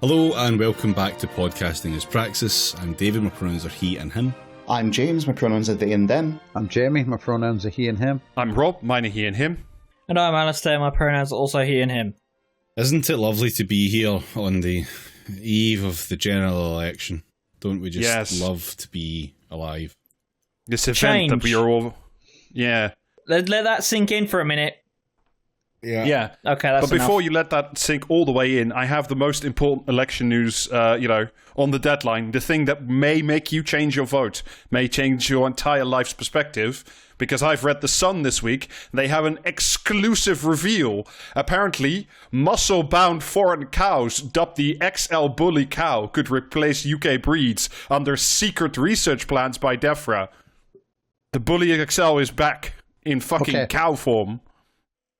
Hello and welcome back to Podcasting as Praxis. I'm David, my pronouns are he and him. I'm James, my pronouns are they and them. I'm Jamie, my pronouns are he and him. I'm Rob, mine are he and him. And I'm Alistair, my pronouns are also he and him. Isn't it lovely to be here on the eve of the general election? Don't we just love to be alive? This event that we are all... Yeah. Let that sink in for a minute. Yeah. Okay, that's But before you let that sink all the way in, I have the most important election news, on the deadline. The thing that may make you change your vote, may change your entire life's perspective. Because I've read The Sun this week, they have an exclusive reveal. Apparently, muscle-bound foreign cows dubbed the XL Bully cow could replace UK breeds under secret research plans by DEFRA. The Bully XL is back in fucking cow form.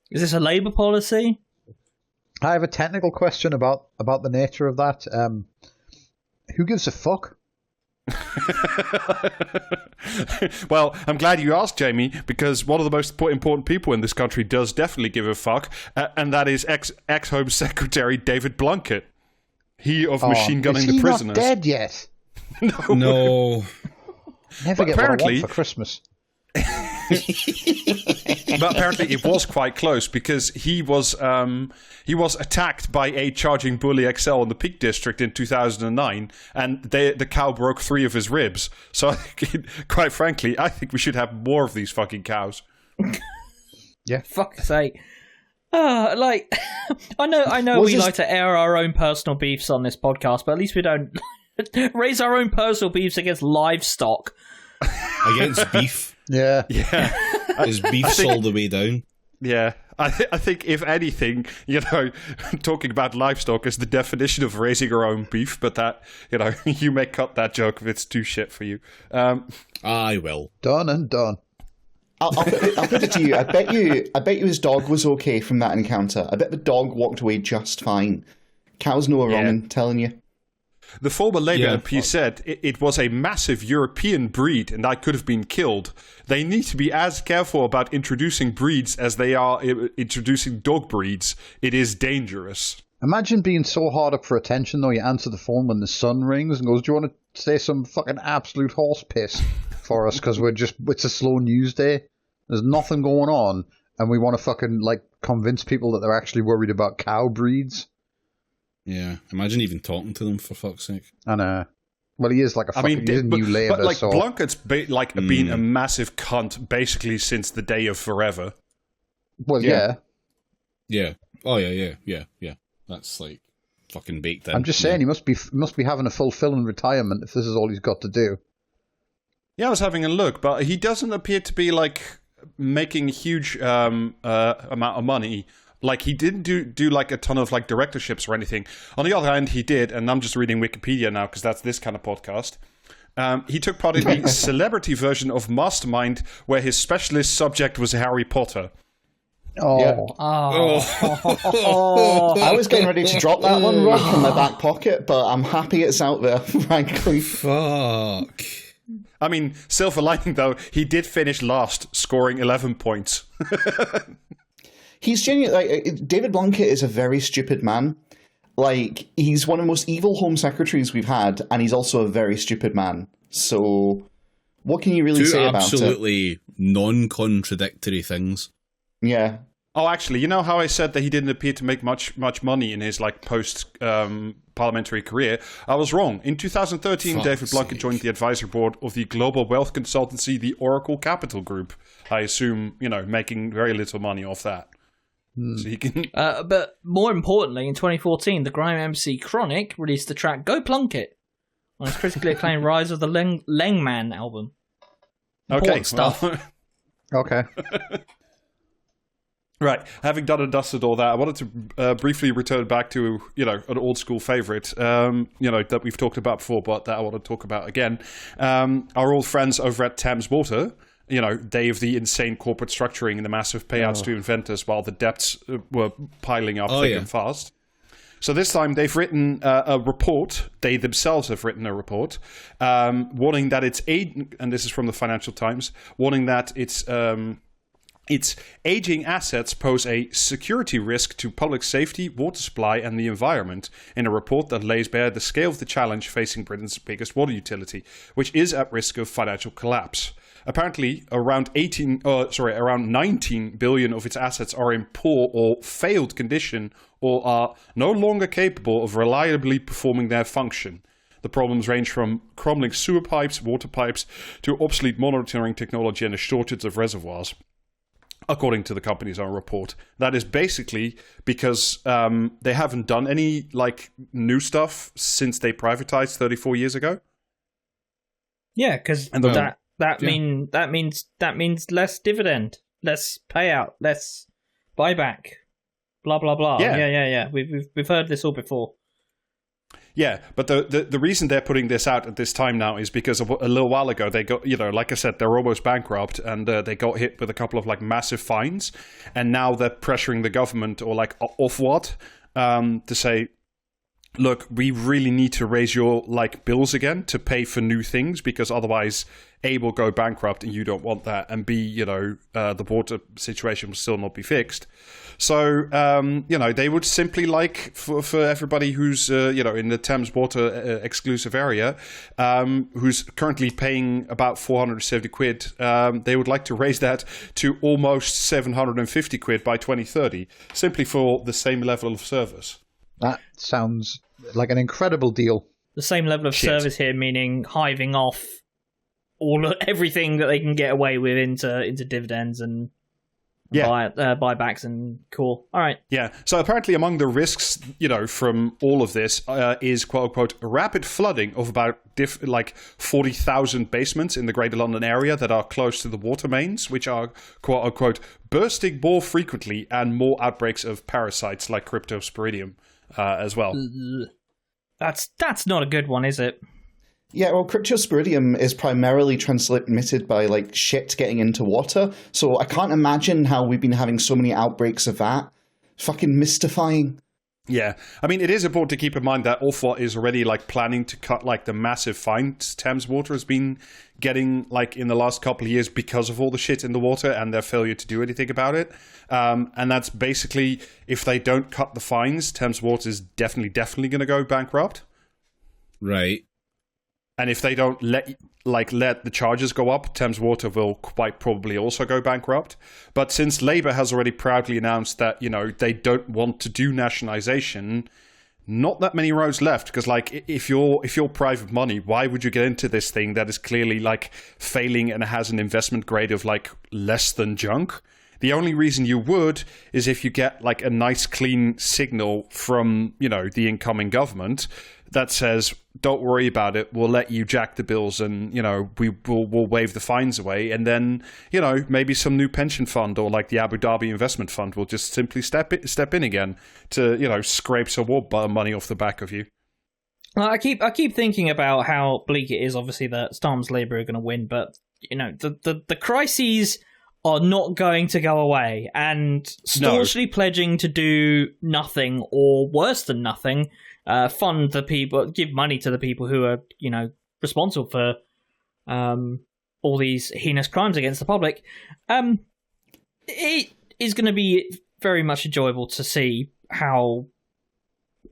Is this a Labour policy? I have a technical question about the nature of that. Who gives a fuck? Well, I'm glad you asked, Jamie, because one of the most important people in this country does definitely give a fuck, and that is ex-Home Secretary David Blunkett. He of machine gunning the prisoners. Is he not dead yet? No. Never get what I want for Christmas. But apparently it was quite close because he was attacked by a charging Bully XL in the Peak District in 2009, and the cow broke 3 of his ribs. So, quite frankly, I think we should have more of these fucking cows. Yeah, fuck's sake. I know we like to air our own personal beefs on this podcast, but at least we don't raise our own personal beefs against livestock. Against beef. Yeah. Is beef's all the way down? Yeah. I think, if anything, talking about livestock is the definition of raising your own beef, but that, you may cut that joke if it's too shit for you. I will. Done and done. I'll put it to you. I bet you his dog was okay from that encounter. I bet the dog walked away just fine. Cows know wrong in telling you. The former Labour MP said it was a massive European breed and I could have been killed. They need to be as careful about introducing breeds as they are introducing dog breeds. It is dangerous. Imagine being so hard up for attention, though, you answer the phone when the sun rings and goes, do you want to say some fucking absolute horse piss for us? Because it's a slow news day. There's nothing going on and we want to fucking, convince people that they're actually worried about cow breeds. Yeah, imagine even talking to them, for fuck's sake. I know. Well, he is he's a new Labour. But Blunkett's been a massive cunt basically since the day of forever. Well, yeah. Yeah. Oh, yeah. That's fucking baked in. I'm just saying, he must be having a fulfilling retirement if this is all he's got to do. Yeah, I was having a look, but he doesn't appear to be making a huge amount of money. He didn't do a ton of directorships or anything. On the other hand, he did, and I'm just reading Wikipedia now because that's this kind of podcast. He took part in the celebrity version of Mastermind, where his specialist subject was Harry Potter. Oh. Yeah. Oh. I was getting ready to drop that one, Rob, from my back pocket, but I'm happy it's out there, frankly. Fuck. I mean, silver lining, though, he did finish last, scoring 11 points. He's genuinely, David Blunkett is a very stupid man. He's one of the most evil Home Secretaries we've had, and he's also a very stupid man. So, what can you really say about it? Two absolutely non-contradictory things. Yeah. Oh, actually, you know how I said that he didn't appear to make much money in his post-parliamentary career? I was wrong. In 2013, David Blunkett joined the advisory board of the global wealth consultancy, the Oracle Capital Group. I assume, making very little money off that. So he can... But more importantly, in 2014, the grime MC Chronic released the track Go Plunkett on his critically acclaimed Rise of the Lengman album. Important stuff. Okay. Right. Having done and dusted all that, I wanted to briefly return back to, an old school favourite, that we've talked about before, but that I want to talk about again. Our old friends over at Thames Water. They have the insane corporate structuring and the massive payouts to inventors while the debts were piling up thick and fast. So this time they've written a report, they themselves have written a report, warning that and this is from the Financial Times, warning that it's its aging assets pose a security risk to public safety, water supply, and the environment, in a report that lays bare the scale of the challenge facing Britain's biggest water utility, which is at risk of financial collapse. Apparently, around 19 billion of its assets are in poor or failed condition or are no longer capable of reliably performing their function. The problems range from crumbling sewer pipes, water pipes, to obsolete monitoring technology and a shortage of reservoirs, according to the company's own report. That is basically because they haven't done any new stuff since they privatized 34 years ago. Yeah, because that means less dividend, less payout, less buyback, blah blah blah. Yeah. We've heard this all before. Yeah, but the reason they're putting this out at this time now is because a little while ago they got, like I said, they're almost bankrupt, and they got hit with a couple of massive fines, and now they're pressuring the government or Ofwat to say, look, we really need to raise your bills again to pay for new things, because otherwise A, will go bankrupt, and you don't want that, and B, the water situation will still not be fixed. So, they would simply for everybody who's, in the Thames Water exclusive area, who's currently paying about 470 quid, they would like to raise that to almost 750 quid by 2030, simply for the same level of service. That sounds like an incredible deal. The same level of service here, meaning hiving off everything that they can get away with into dividends and buybacks and cool. All right. Yeah. So apparently among the risks, from all of this is quote unquote rapid flooding of about 40,000 basements in the Greater London area that are close to the water mains, which are quote unquote bursting more frequently, and more outbreaks of parasites like Cryptosporidium as well. That's not a good one, is it? Yeah, well, Cryptosporidium is primarily transmitted by shit getting into water, so I can't imagine how we've been having so many outbreaks of that. Fucking mystifying. Yeah, I mean, it is important to keep in mind that Ofwat is already planning to cut the massive fines Thames Water has been getting in the last couple of years because of all the shit in the water and their failure to do anything about it. And that's basically, if they don't cut the fines, Thames Water is definitely going to go bankrupt. Right. And if they don't let the charges go up, Thames Water will quite probably also go bankrupt. But since Labour has already proudly announced that, they don't want to do nationalisation, not that many roads left. Because if you're private money, why would you get into this thing that is clearly failing and has an investment grade of less than junk? The only reason you would is if you get a nice clean signal from, the incoming government that says, don't worry about it, we'll let you jack the bills, and, we'll waive the fines away. And then, maybe some new pension fund or the Abu Dhabi investment fund will just simply step in again to, scrape some more money off the back of you. Well, I keep thinking about how bleak it is, obviously, that Starmer's Labour are going to win, but, the crises are not going to go away, and staunchly pledging to do nothing, or worse than nothing, fund the people, give money to the people who are, responsible for all these heinous crimes against the public. It is going to be very much enjoyable to see how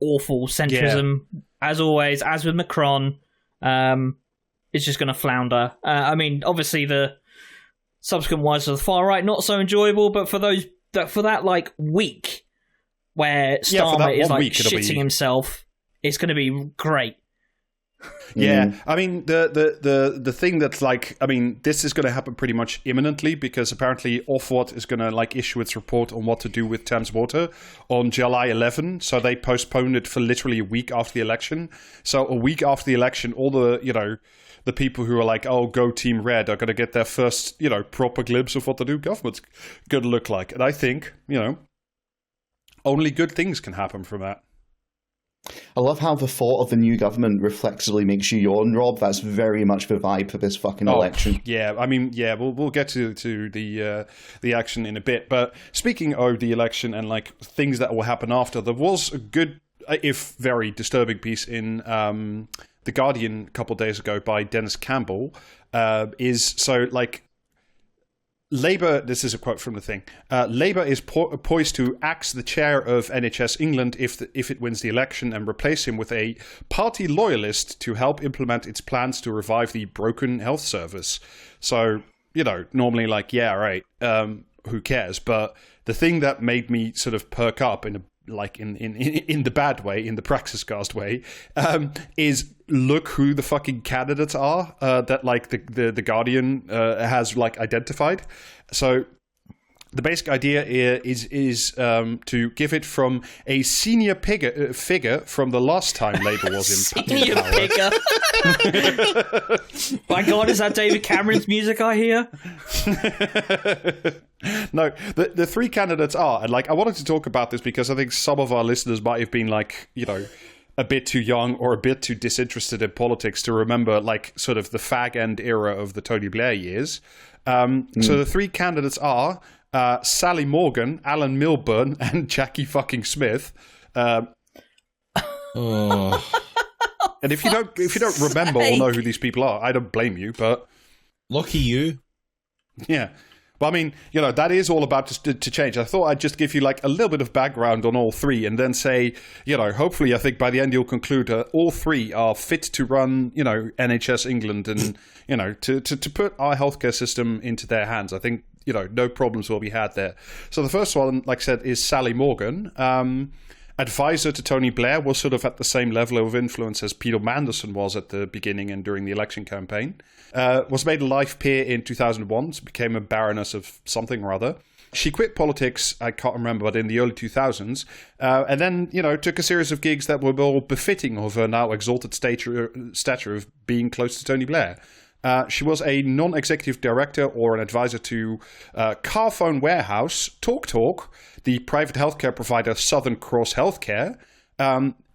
awful centrism, as always, as with Macron, is just going to flounder. I mean, obviously the subsequent ones to the far right, not so enjoyable, but for that week where Starmer is shitting himself, it's going to be great. Yeah, I mean, the thing that's this is going to happen pretty much imminently, because apparently Ofwat is going to issue its report on what to do with Thames Water on July 11. So they postponed it for literally a week after the election. So a week after the election, all the, the people who are oh, go Team Red are going to get their first, proper glimpse of what the new government's going to look like. And I think, only good things can happen from that. I love how the thought of the new government reflexively makes you yawn, Rob. That's very much the vibe for this fucking election. Yeah, I mean, we'll get to the action in a bit. But speaking of the election and things that will happen after, there was a good, if very disturbing piece in The Guardian a couple of days ago by Dennis Campbell. Labour, this is a quote from the thing, Labour is poised to axe the chair of NHS England if it wins the election and replace him with a party loyalist to help implement its plans to revive the broken health service. So, normally who cares? But the thing that made me sort of perk up in the bad way, in the Praxiscast way, is look who the fucking candidates are that the Guardian has identified. So the basic idea is to give it from a senior figure from the last time Labour was in senior power. Figure. My God, is that David Cameron's music I hear? No, the three candidates are, and I wanted to talk about this because I think some of our listeners might have been a bit too young or a bit too disinterested in politics to remember sort of the fag end era of the Tony Blair years. So the three candidates are Sally Morgan, Alan Milburn, and Jackie fucking Smith. And if you don't remember or know who these people are, I don't blame you, but lucky you. Yeah. But I mean, that is all about to change. I thought I'd just give you a little bit of background on all three and then say, hopefully I think by the end you'll conclude all three are fit to run, NHS England and, to put our healthcare system into their hands. I think, no problems will be had there. So the first one, like I said, is Sally Morgan. Advisor to Tony Blair, was sort of at the same level of influence as Peter Mandelson was at the beginning and during the election campaign. Was made a life peer in 2001, so became a baroness of something or other. She quit politics, I can't remember, but in the early 2000s, and then, took a series of gigs that were more befitting of her now exalted stature of being close to Tony Blair. She was a non-executive director or an advisor to Carphone Warehouse, TalkTalk, the private healthcare provider Southern Cross Healthcare,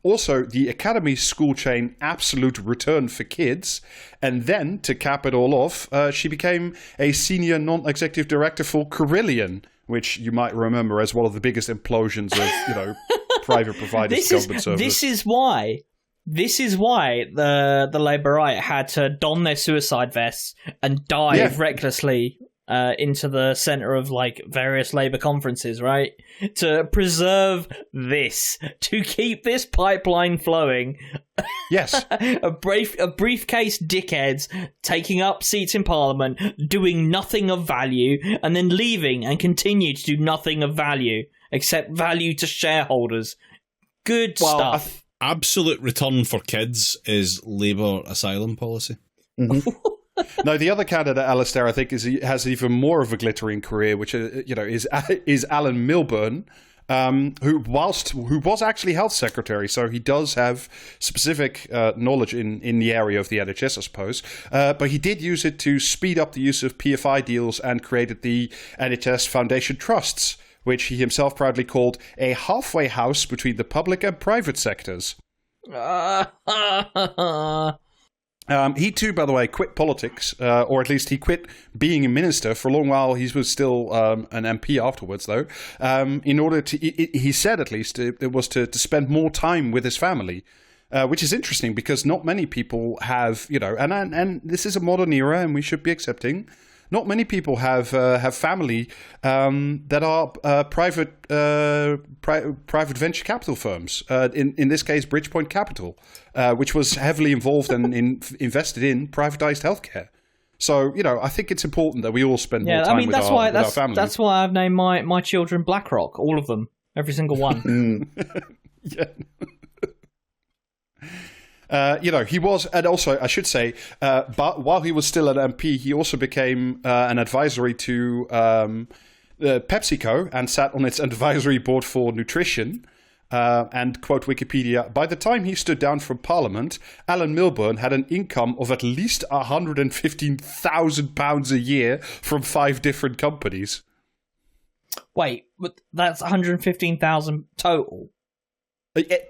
also the academy school chain Absolute Return for Kids, and then, to cap it all off, she became a senior non-executive director for Carillion, which you might remember as one of the biggest implosions of, private providers government service. This is why the Labour right had to don their suicide vests and dive recklessly into the centre of various Labour conferences, right? To preserve this, to keep this pipeline flowing. Yes. a briefcase dickheads taking up seats in Parliament, doing nothing of value, and then leaving and continue to do nothing of value, except value to shareholders. Good stuff. Absolute Return for Kids is Labour asylum policy. Mm-hmm. No, the other candidate, Alistair, I think has even more of a glittering career, which is Alan Milburn, who was actually health secretary, so he does have specific knowledge in the area of the NHS, I suppose. But he did use it to speed up the use of PFI deals and created the NHS Foundation Trusts, which he himself proudly called a halfway house between the public and private sectors. He too, by the way, quit politics, or at least he quit being a minister. For a long while, he was still an MP afterwards, though, in order to, he said at least, it was to spend more time with his family. Which is interesting because not many people have, and this is a modern era and we should be accepting. Not many people have family that are private venture capital firms. In this case, Bridgepoint Capital, which was heavily involved and invested in privatized healthcare. So I think it's important that we all spend more time with our family. That's why I've named my children BlackRock, all of them, every single one. Yeah. He was, and also I should say, but while he was still an MP, he also became an advisory to PepsiCo and sat on its advisory board for nutrition. And quote Wikipedia, by the time he stood down from Parliament, Alan Milburn had an income of at least £115,000 a year from 5 different companies. Wait, that's 115,000 total.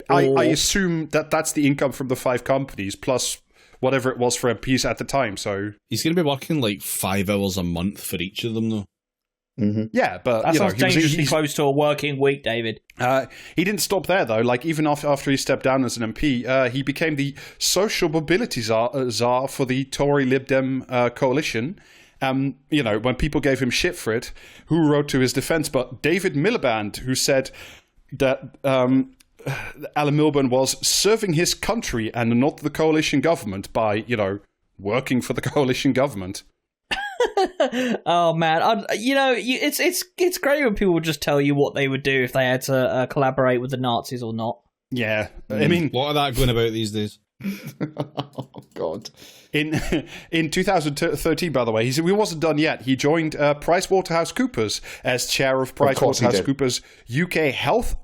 I assume that's the income from the 5 companies plus whatever it was for MPs at the time. So he's going to be working 5 hours a month for each of them, though. Mm-hmm. Yeah, but that sounds dangerously close to a working week, David. He didn't stop there, though. Even after he stepped down as an MP, he became the social mobility czar for the Tory Lib Dem coalition. When people gave him shit for it, who wrote to his defense but David Miliband, who said that Alan Milburn was serving his country and not the coalition government by, working for the coalition government. Oh man, it's great when people just tell you what they would do if they had to collaborate with the Nazis or not. Yeah, I mean, what are that going about these days? Oh God! In 2013, by the way, he wasn't done yet. He joined PricewaterhouseCoopers as chair of PricewaterhouseCoopers UK Health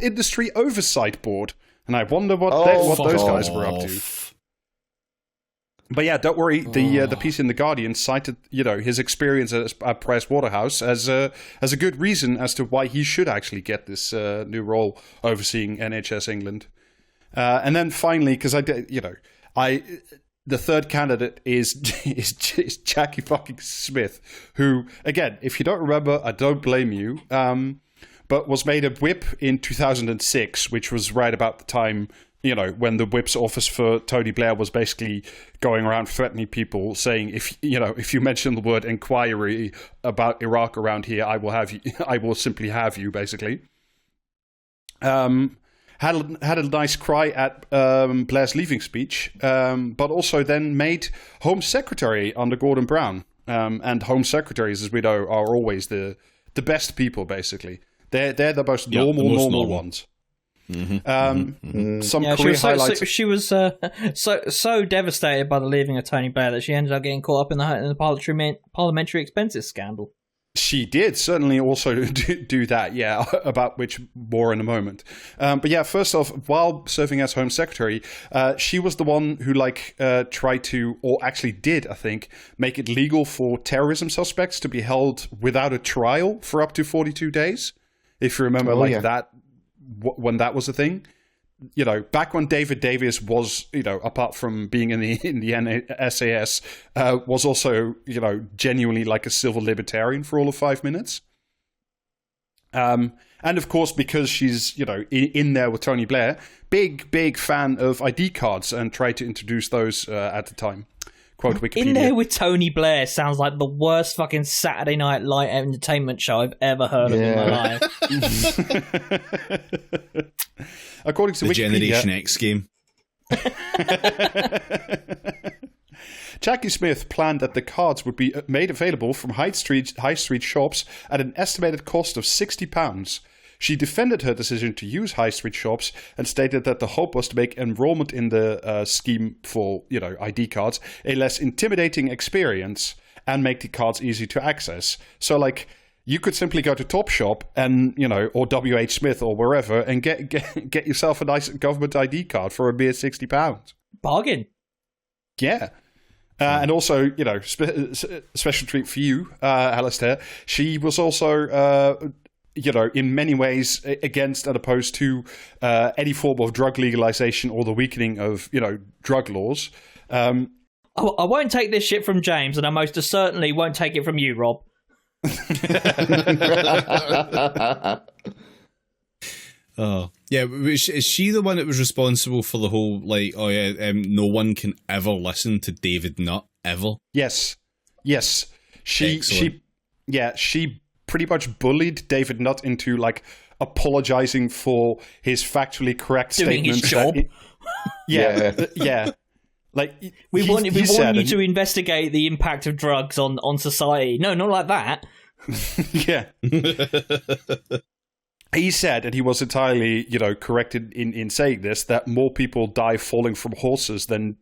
Industry Oversight Board, and I wonder what those guys were up to. But yeah, don't worry. The piece in the Guardian cited his experience at Pricewaterhouse as a good reason as to why he should actually get this new role overseeing NHS England. And then finally, because the third candidate is Jackie fucking Smith, who, again, if you don't remember, I don't blame you, but was made a whip in 2006, which was right about the time, when the whip's office for Tony Blair was basically going around threatening people, saying, if you mention the word inquiry about Iraq around here, I will simply have you, basically. Had a nice cry at Blair's leaving speech, but also then made Home Secretary under Gordon Brown. And Home Secretaries, as we know, are always the best people, basically. They're the most normal ones. Mm-hmm. Some career highlights. She was so devastated by the leaving of Tony Blair that she ended up getting caught up in the parliamentary expenses scandal. She did certainly also do that, yeah, about which more in a moment. But yeah, first off, while serving as Home Secretary, she was the one who tried to, or actually did, I think, make it legal for terrorism suspects to be held without a trial for up to 42 days. If you remember, that, when that was a thing. Back when David Davis was, apart from being in the SAS, was also, genuinely like a civil libertarian for all of 5 minutes. And of course, because she's, in there with Tony Blair, big fan of ID cards and tried to introduce those at the time. Quote Wikipedia. In there with Tony Blair sounds like the worst fucking Saturday Night Light entertainment show I've ever heard of in my life. According to the Wikipedia, Generation X game. Jackie Smith planned that the cards would be made available from high street shops at an estimated cost of £60. She defended her decision to use high street shops and stated that the hope was to make enrollment in the scheme for, ID cards a less intimidating experience and make the cards easy to access. So, you could simply go to Topshop and, or WH Smith or wherever and get yourself a nice government ID card for a mere £60. Bargain. Yeah. And also, special treat for you, Alistair. She was also, in many ways against and opposed to any form of drug legalization or the weakening of, drug laws. I won't take this shit from James, and I most certainly won't take it from you, Rob. Oh yeah, is she the one that was responsible for the whole no one can ever listen to David Nutt ever? Yes. She pretty much bullied David Nutt into apologizing for his factually correct doing statements. His job. Yeah. We want you to investigate the impact of drugs on society. No, not like that. Yeah. He said, and he was entirely, corrected in saying this, that more people die falling from horses than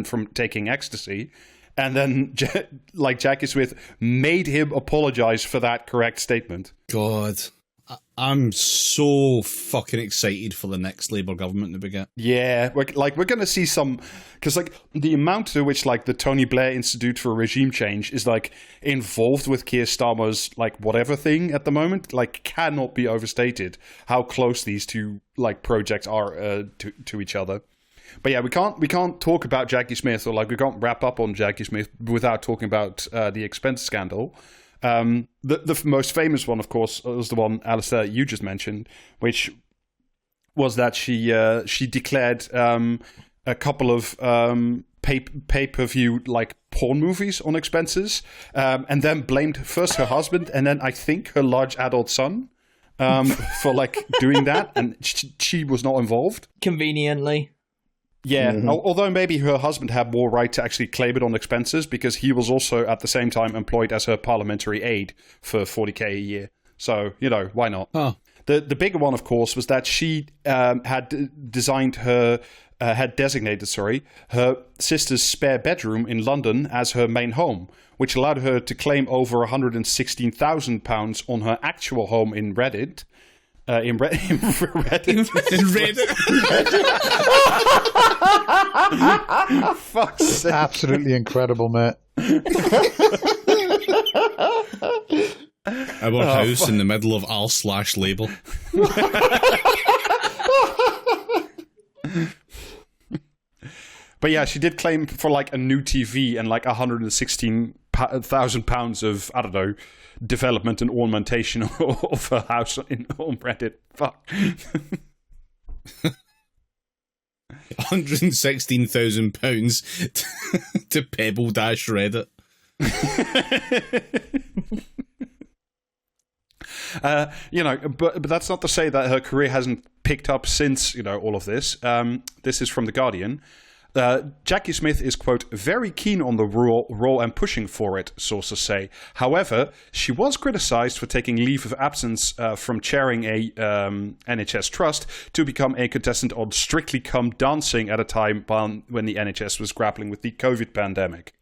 from taking ecstasy. And then, Jackie Smith made him apologize for that correct statement. God. I'm so fucking excited for the next Labour government that we get. Yeah, we're going to see some, because the amount to which the Tony Blair Institute for Regime Change is involved with Keir Starmer's whatever thing at the moment cannot be overstated. How close these two projects are to each other. But yeah, we can't talk about Jackie Smith, or we can't wrap up on Jackie Smith without talking about the expense scandal. The most famous one, of course, was the one, Alistair, you just mentioned, which was that she declared a couple of pay-per-view porn movies on expenses, and then blamed first her husband and then I think her large adult son for like doing that, and she was not involved. Conveniently. Yeah, although maybe her husband had more right to actually claim it on expenses because he was also at the same time employed as her parliamentary aide for 40k a year. So, you know, why not? Huh. The bigger one, of course, was that she had designated her sister's spare bedroom in London as her main home, which allowed her to claim over £116,000 on her actual home in Reddit. In Reddit. In Reddit. Fuck's sake. Absolutely incredible, mate. Our house in the middle of r/label. But yeah, she did claim for like a new TV and like £116,000 of, I don't know, development and ornamentation of her house on Reddit. Fuck. £116,000 to Pebble Dash Reddit. You know, but that's not to say that her career hasn't picked up since, you know, all of this. This is from The Guardian. Jackie Smith is, quote, very keen on the role and pushing for it, sources say. However, she was criticised for taking leave of absence from chairing a NHS trust to become a contestant on Strictly Come Dancing at a time when the NHS was grappling with the COVID pandemic.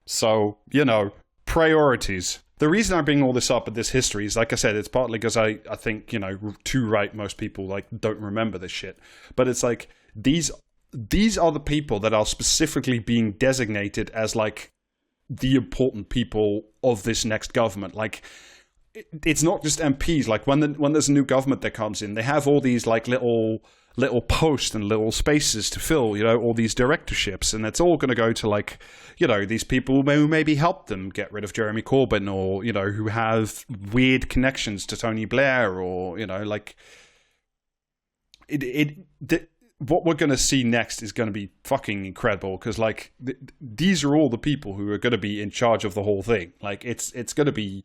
So, you know, priorities. The reason I bring all this up at this history is, like I said, it's partly because I think, you know, too right, most people like don't remember this shit. But it's like, these are the people that are specifically being designated as like the important people of this next government. Like, it's not just MPs. Like when there's a new government that comes in, they have all these like little posts and little spaces to fill, you know, all these directorships, and it's all going to go to like, you know, these people who maybe helped them get rid of Jeremy Corbyn, or, you know, who have weird connections to Tony Blair, or, you know, like what we're going to see next is going to be fucking incredible, because like these are all the people who are going to be in charge of the whole thing. Like it's going to be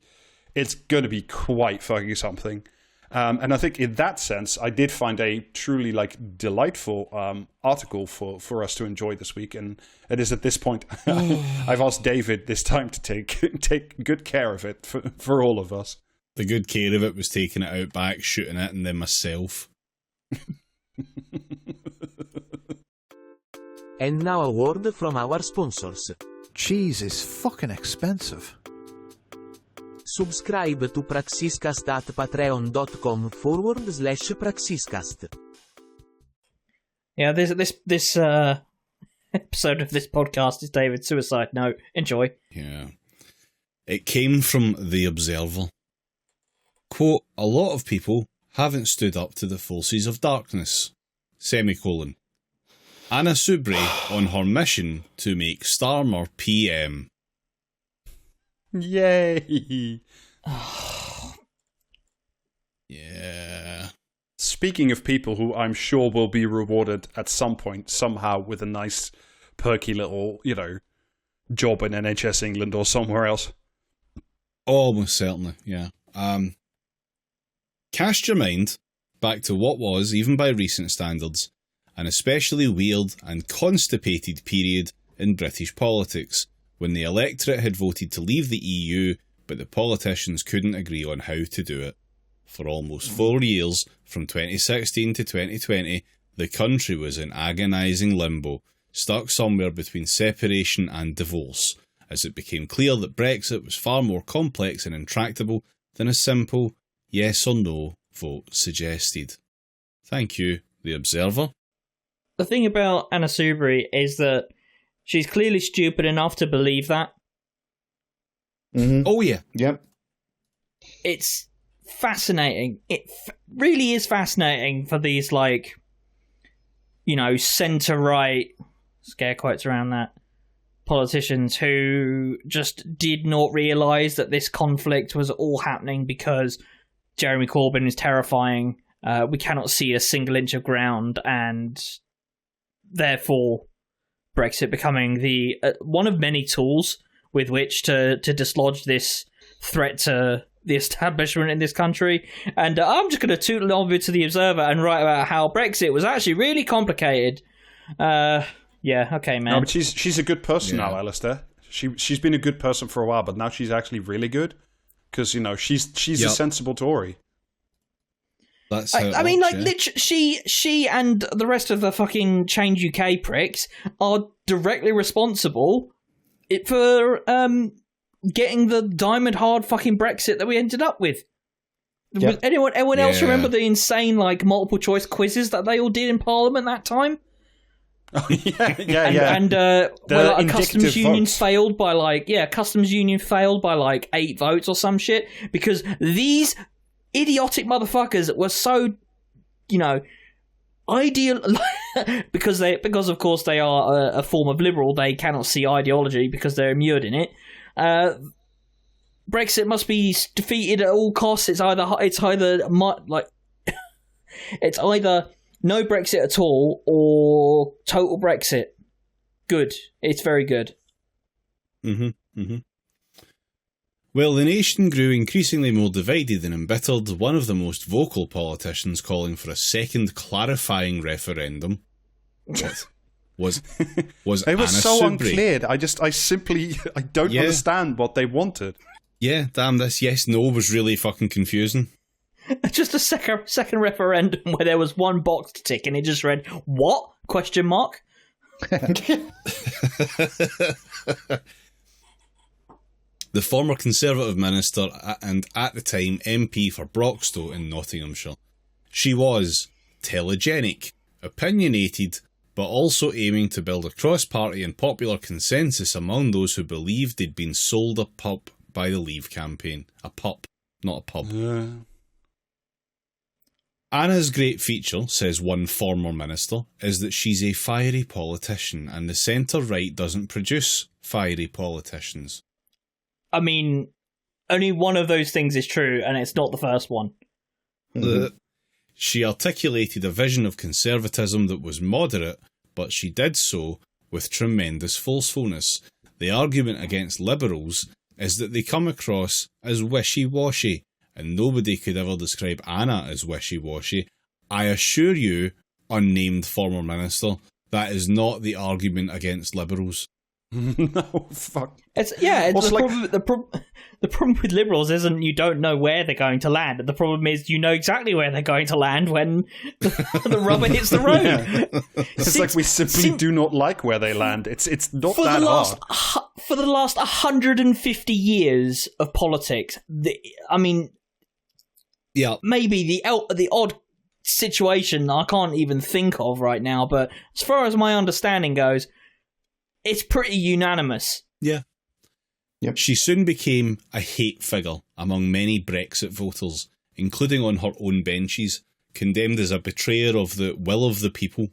quite fucking something. And I think in that sense, I did find a truly like delightful article for us to enjoy this week, and it is at this point I've asked David this time to take good care of it for all of us. The good care of it was taking it out back, shooting it, and then myself. And now a word from our sponsors. Cheese is fucking expensive. Subscribe to Praxiscast at patreon.com/Praxiscast. Yeah, this episode of this podcast is David's suicide note. Enjoy. Yeah. It came from The Observer. Quote, a lot of people haven't stood up to the forces of darkness. Semicolon. Anna Soubry on her mission to make Starmer PM. Yay! Yeah. Speaking of people who I'm sure will be rewarded at some point, somehow, with a nice, perky little, you know, job in NHS England or somewhere else. Almost certainly, yeah. Cast your mind back to what was, even by recent standards, an especially weird and constipated period in British politics, when the electorate had voted to leave the EU, but the politicians couldn't agree on how to do it. For almost 4 years, from 2016 to 2020, the country was in agonising limbo, stuck somewhere between separation and divorce, as it became clear that Brexit was far more complex and intractable than a simple yes or no vote suggested. Thank you, The Observer. The thing about Anna Soubry is that she's clearly stupid enough to believe that. Mm-hmm. Oh, yeah. Yep. It's fascinating. It really is fascinating for these, like, you know, centre-right, scare quotes around that, politicians who just did not realise that this conflict was all happening because Jeremy Corbyn is terrifying. We cannot see a single inch of ground, and therefore Brexit becoming the one of many tools with which to dislodge this threat to the establishment in this country. And I'm just going to tootle over to the Observer and write about how Brexit was actually really complicated. Yeah, okay, man. No, but she's a good person now, Alistair. She's been a good person for a while, but now she's actually really good because she's a sensible Tory. That's I mean, like, literally, she and the rest of the fucking Change UK pricks are directly responsible for getting the diamond hard fucking Brexit that we ended up with. Yep. Anyone else remember the insane, like, multiple choice quizzes that they all did in Parliament that time? And where like, a customs union failed by like 8 votes or some shit because these idiotic motherfuckers were so, ideal because of course they are a form of liberal. They cannot see ideology because they're immured in it. Brexit must be defeated at all costs. It's either it's either no Brexit at all or total Brexit. Good. It's very good. Well, the nation grew increasingly more divided and embittered, one of the most vocal politicians calling for a second clarifying referendum. Was it was Anna so Soubry. unclear. I don't understand what they wanted. Yeah, damn, this yes-no was really fucking confusing. Just a second referendum where there was one box to tick and it just read, what? ? The former Conservative minister and at the time MP for Broxtowe in Nottinghamshire. She was telegenic, opinionated, but also aiming to build a cross-party and popular consensus among those who believed they'd been sold a pup by the Leave campaign. A pup, not a pub. Anna's great feature, says one former minister, is that she's a fiery politician and the centre-right doesn't produce fiery politicians. I mean, only one of those things is true, and it's not the first one. She articulated a vision of conservatism that was moderate, but she did so with tremendous forcefulness. The argument against liberals is that they come across as wishy-washy, and nobody could ever describe Anna as wishy-washy. I assure you, unnamed former minister, that is not the argument against liberals. No, fuck. The problem with liberals isn't you don't know where they're going to land. The problem is you know exactly where they're going to land when the rubber hits the road. Yeah. It's like we simply do not like where they land. It's not that hard. For the last 150 years of politics, maybe the odd situation I can't even think of right now, but as far as my understanding goes, it's pretty unanimous. Yeah. Yep. She soon became a hate figure among many Brexit voters, including on her own benches, condemned as a betrayer of the will of the people.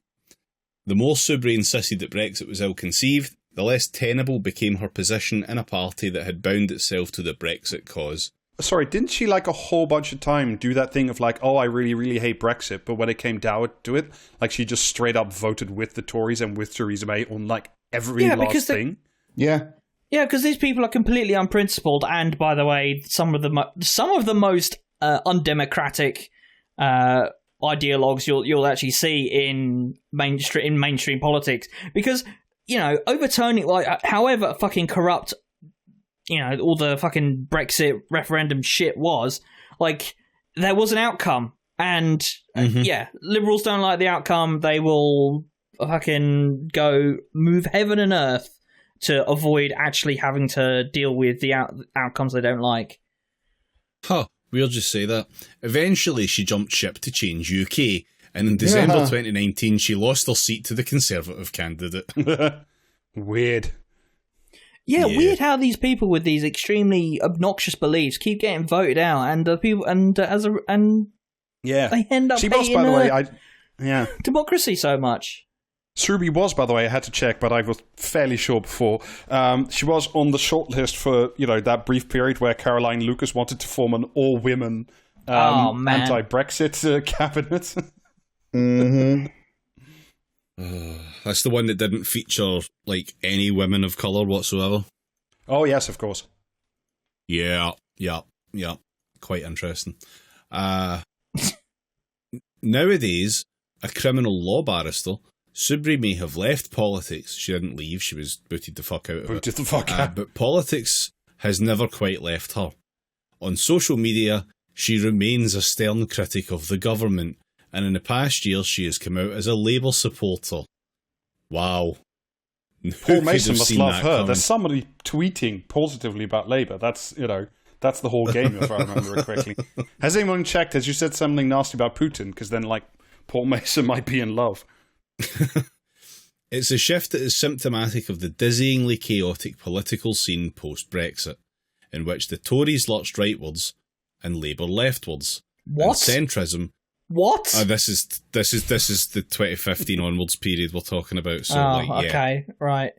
The more Soubry insisted that Brexit was ill-conceived, the less tenable became her position in a party that had bound itself to the Brexit cause. Sorry, didn't she like a whole bunch of time do that thing of like, oh, I really, really hate Brexit, but when it came down to it, like she just straight up voted with the Tories and with Theresa May on like every last thing? Yeah. Yeah, because these people are completely unprincipled, and by the way, some of the most undemocratic ideologues you'll actually see in mainstream politics. Because overturning however fucking corrupt all the fucking Brexit referendum shit was, like there was an outcome, and liberals don't like the outcome. They will fucking go move heaven and earth to avoid actually having to deal with the outcomes they don't like. We'll just say that. Eventually she jumped ship to Change UK, and in December 2019 she lost her seat to the Conservative candidate. Weird. Yeah, weird how these people with these extremely obnoxious beliefs keep getting voted out, and they end up she was, by the way, democracy so much. Soubry was, by the way, I had to check, but I was fairly sure before. She was on the shortlist for, that brief period where Caroline Lucas wanted to form an all-women anti-Brexit cabinet. That's the one that didn't feature, like, any women of colour whatsoever. Oh, yes, of course. Yeah. Quite interesting. Nowadays, a criminal law barrister, Subri may have left politics. She didn't leave, she was booted the fuck out of it. Booted the fuck out. But politics has never quite left her. On social media, she remains a stern critic of the government, and in the past year she has come out as a Labour supporter. Wow. Paul Mason have must seen love that her. coming? There's somebody tweeting positively about Labour. That's the whole game, if I remember it correctly. Has anyone checked? Has you said something nasty about Putin? Because then, like, Paul Mason might be in love. It's a shift that is symptomatic of the dizzyingly chaotic political scene post-Brexit, in which the Tories lurched rightwards and Labour leftwards. What? And centrism. What? This is the 2015 onwards period we're talking about. So, okay, right.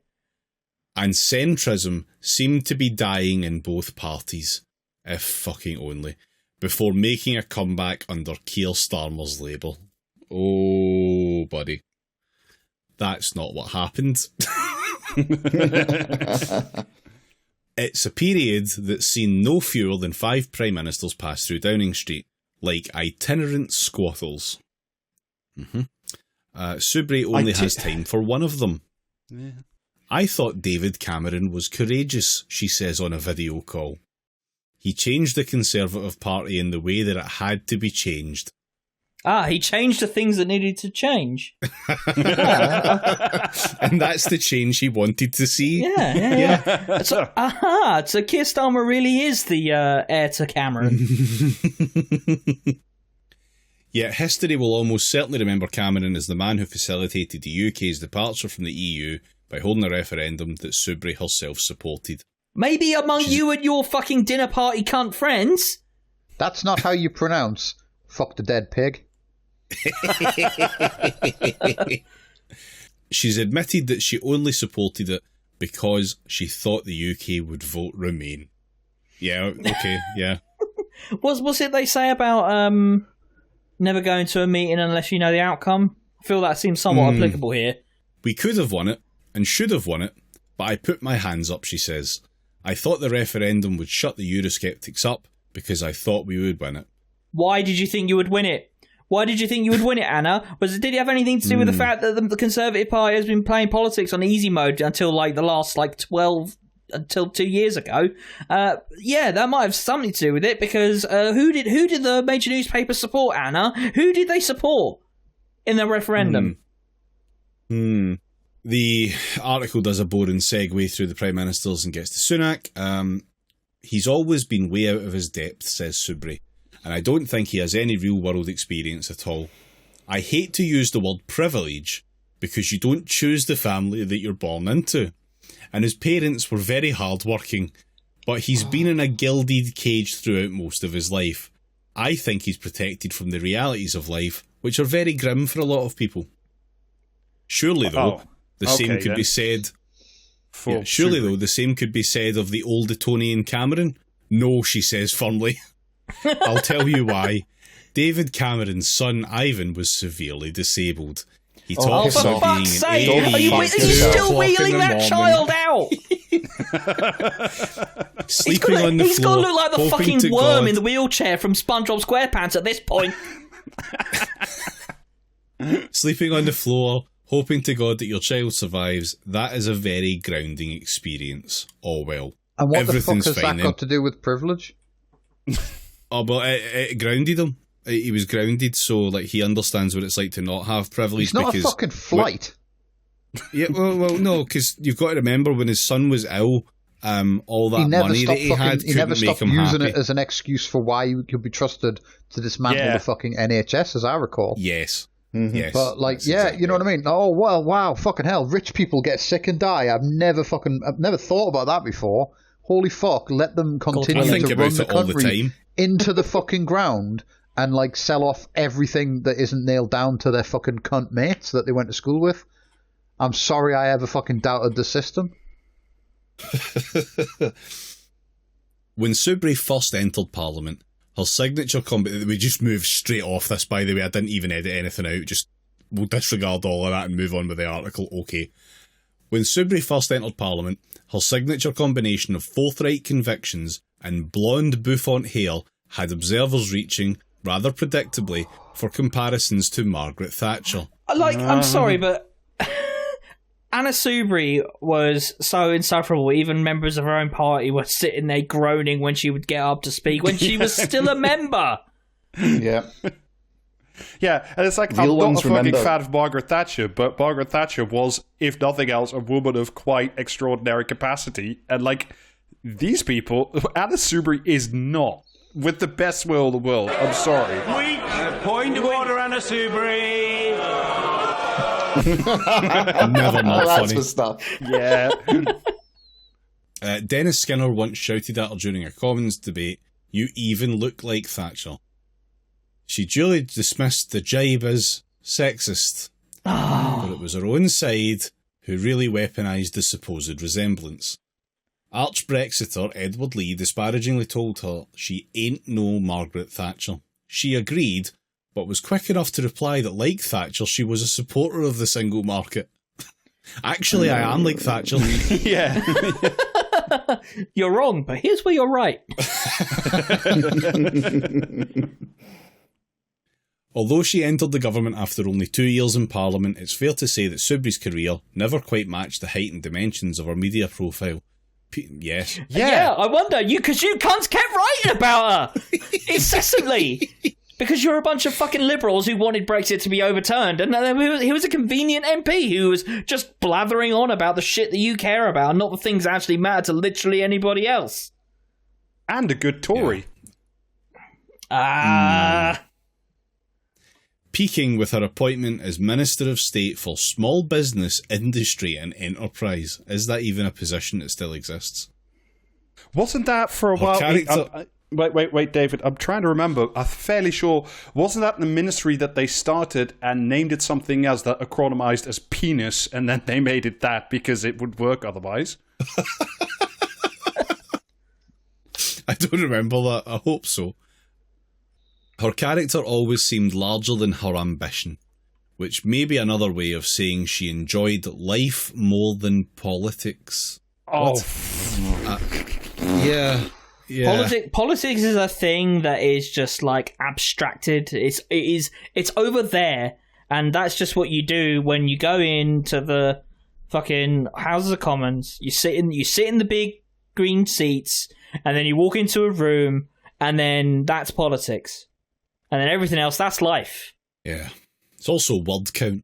And centrism seemed to be dying in both parties, if fucking only, before making a comeback under Keir Starmer's Labour. Oh, buddy. That's not what happened. It's a period that's seen no fewer than 5 Prime Ministers pass through Downing Street, like itinerant squatters. Subri only has time for one of them. Yeah. I thought David Cameron was courageous, she says on a video call. He changed the Conservative Party in the way that it had to be changed. He changed the things that needed to change. And that's the change he wanted to see. Yeah. So Keir Starmer really is the heir to Cameron. Yet history will almost certainly remember Cameron as the man who facilitated the UK's departure from the EU by holding a referendum that Subri herself supported. Maybe among you and your fucking dinner party cunt friends. That's not how you pronounce fuck the dead pig. She's admitted that she only supported it because she thought the UK would vote Remain. Yeah, okay, yeah. What's it they say about never going to a meeting unless you know the outcome? I feel that seems somewhat applicable here. We could have won it, and should have won it, but I put my hands up, she says. I thought the referendum would shut the Eurosceptics up because I thought we would win it. Why did you think you would win it? Why did you think you would win it, Anna? Did it have anything to do with the fact that the Conservative Party has been playing politics on easy mode until like the last until 2 years ago? Yeah, that might have something to do with it because who did the major newspapers support, Anna? Who did they support in the referendum? The article does a boring segue through the Prime Ministers and gets to Sunak. He's always been way out of his depth, says Subri, and I don't think he has any real-world experience at all. I hate to use the word privilege, because you don't choose the family that you're born into. And his parents were very hard-working, but he's been in a gilded cage throughout most of his life. I think he's protected from the realities of life, which are very grim for a lot of people. Surely, though, the same could be said... surely, though, the same could be said of the old Etonian Cameron. No, she says firmly. I'll tell you why. David Cameron's son, Ivan, was severely disabled. He talks for about being fuck's an sake! alien. Are you still wheeling that child out? Sleeping on the He's floor. got to look like the hoping fucking to worm God- in the wheelchair from SpongeBob SquarePants at this point. Sleeping on the floor, hoping to God that your child survives. That is a very grounding experience. Oh well. And what Everything's the fuck has fine that then. got to do with privilege? Oh, but it grounded him. He was grounded, so like he understands what it's like to not have privilege. He's not because a fucking flight. Yeah, well, no, because you've got to remember when his son was ill, all that money that he had He never couldn't make stopped him using happy. it as an excuse for why he could be trusted to dismantle the fucking NHS, as I recall. Yes. Yes. But like, That's yeah, exactly you know it. what I mean? Oh well, wow, fucking hell, rich people get sick and die. I've never thought about that before. Holy fuck, let them continue I think to about run the it all the country time. into the fucking ground and like sell off everything that isn't nailed down to their fucking cunt mates that they went to school with. I'm sorry I ever fucking doubted the system. When Subri first entered Parliament, her signature we just moved straight off this, by the way. I didn't even edit anything out, just we'll disregard all of that and move on with the article. Okay. When Soubry first entered Parliament, her signature combination of forthright convictions and blonde bouffant hair had observers reaching, rather predictably, for comparisons to Margaret Thatcher. I'm sorry, but Anna Soubry was so insufferable. Even members of her own party were sitting there groaning when she would get up to speak, when she was still a member. Yeah. Yeah, and it's like, Real I'm not ones a fucking remember. fan of Margaret Thatcher, but Margaret Thatcher was, if nothing else, a woman of quite extraordinary capacity. And, like, these people, Anna Soubry is not, with the best will in the world. I'm sorry. Point of order, Anna Soubry. Never not That's funny. the stuff. Yeah. Dennis Skinner once shouted at her during a Commons debate, "You even look like Thatcher." She duly dismissed the jibe as sexist, but it was her own side who really weaponised the supposed resemblance. Arch-Brexiter Edward Lee disparagingly told her she ain't no Margaret Thatcher. She agreed, but was quick enough to reply that, like Thatcher, she was a supporter of the single market. Actually, I am like Thatcher. Yeah. You're wrong, but here's where you're right. Although she entered the government after only 2 years in Parliament, it's fair to say that Soubry's career never quite matched the height and dimensions of her media profile. Yes. Yeah, I wonder, because you cunts kept writing about her incessantly. Because you're a bunch of fucking liberals who wanted Brexit to be overturned, and he was a convenient MP who was just blathering on about the shit that you care about, not the things that actually matter to literally anybody else. And a good Tory. Peaking with her appointment as Minister of State for Small Business, Industry and Enterprise. Is that even a position that still exists? Wasn't that for a Her while? character- Wait, David. I'm trying to remember. I'm fairly sure. Wasn't that the ministry that they started and named it something else that acronymized as penis, and then they made it that because it would work otherwise? I don't remember that. I hope so. Her character always seemed larger than her ambition, which may be another way of saying she enjoyed life more than politics. Oh, Yeah. Politics is a thing that is just like abstracted. It's over there, and that's just what you do when you go into the fucking Houses of Commons. You sit in the big green seats, and then you walk into a room, and then that's politics. And then everything else, that's life. Yeah. It's also word count.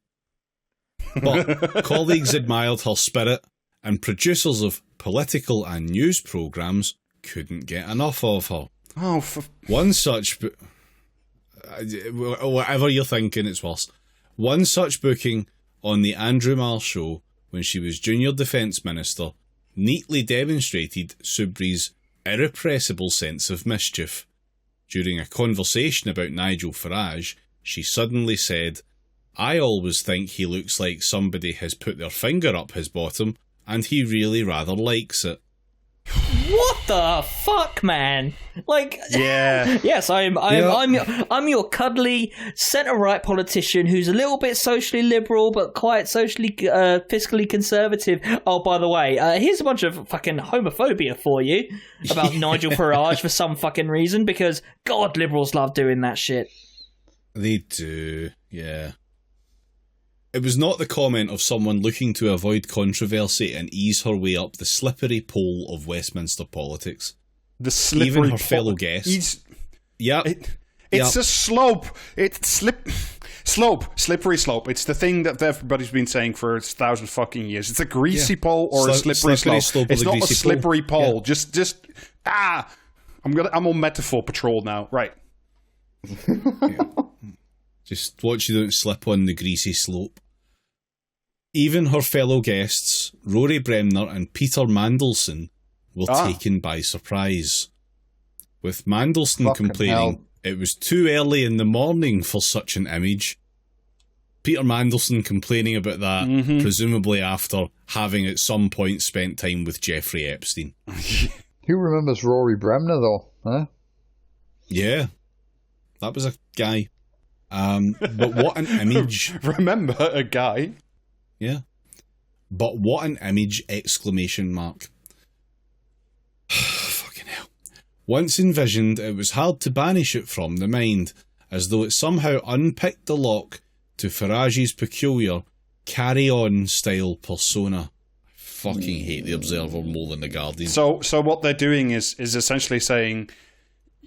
But colleagues admired her spirit, and producers of political and news programmes couldn't get enough of her. One such... whatever you're thinking, it's worse. One such booking on the Andrew Marr show, when she was Junior Defence Minister, neatly demonstrated Soubry's irrepressible sense of mischief. During a conversation about Nigel Farage, she suddenly said, "I always think he looks like somebody has put their finger up his bottom, and he really rather likes it." What the fuck, man? Like, yeah. Yes, I'm your cuddly centre-right politician who's a little bit socially liberal but quite socially fiscally conservative. Oh, by the way, here's a bunch of fucking homophobia for you about Nigel Farage for some fucking reason, because God, liberals love doing that shit. They do, yeah. It was not the comment of someone looking to avoid controversy and ease her way up the slippery pole of Westminster politics. The slippery Even her pole. fellow guests. It's a slope. It's slippery slope. It's the thing that everybody's been saying for 1,000 fucking years. It's a greasy pole or a slippery slope. It's not a slippery pole. Yeah. I'm on metaphor patrol now. Right. Just watch you don't slip on the greasy slope. Even her fellow guests, Rory Bremner and Peter Mandelson, were taken by surprise. With Mandelson Fucking complaining hell. it was too early in the morning for such an image. Peter Mandelson complaining about that, presumably after having at some point spent time with Jeffrey Epstein. Who remembers Rory Bremner, though? Huh? Yeah, that was a guy. But what an image. Remember a guy. Yeah. But what an image, exclamation mark. Fucking hell. Once envisioned, it was hard to banish it from the mind, as though it somehow unpicked the lock to Farage's peculiar carry-on style persona. I fucking hate the Observer more than the Guardian. So what they're doing is essentially saying,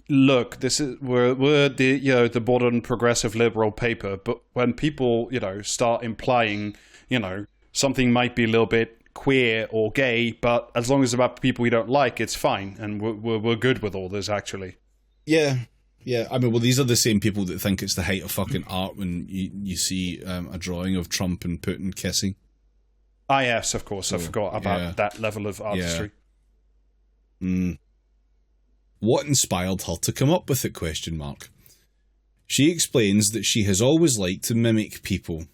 look, this is we're the the modern progressive liberal paper, but when people start implying something might be a little bit queer or gay, but as long as it's about people we don't like, it's fine, and we're good with all this actually. Yeah. I mean, well, these are the same people that think it's the height of fucking art when you see a drawing of Trump and Putin kissing. Ah, yes, of course. I forgot about that level of artistry. Yeah. What inspired her to come up with it? ? She explains that she has always liked to mimic people,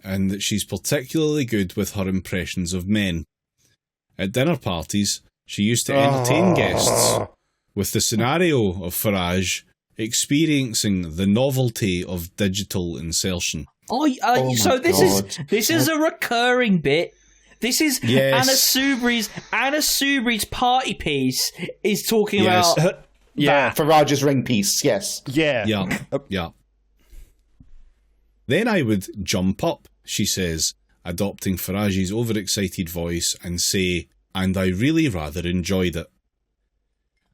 and that she's particularly good with her impressions of men. At dinner parties, she used to entertain guests with the scenario of Farage experiencing the novelty of digital insertion. So this is a recurring bit. This is Anna Subri's party piece is talking about Farage's ring piece. Yes. Yeah. Then I would jump up, she says, adopting Farage's overexcited voice, and say, and I really rather enjoyed it.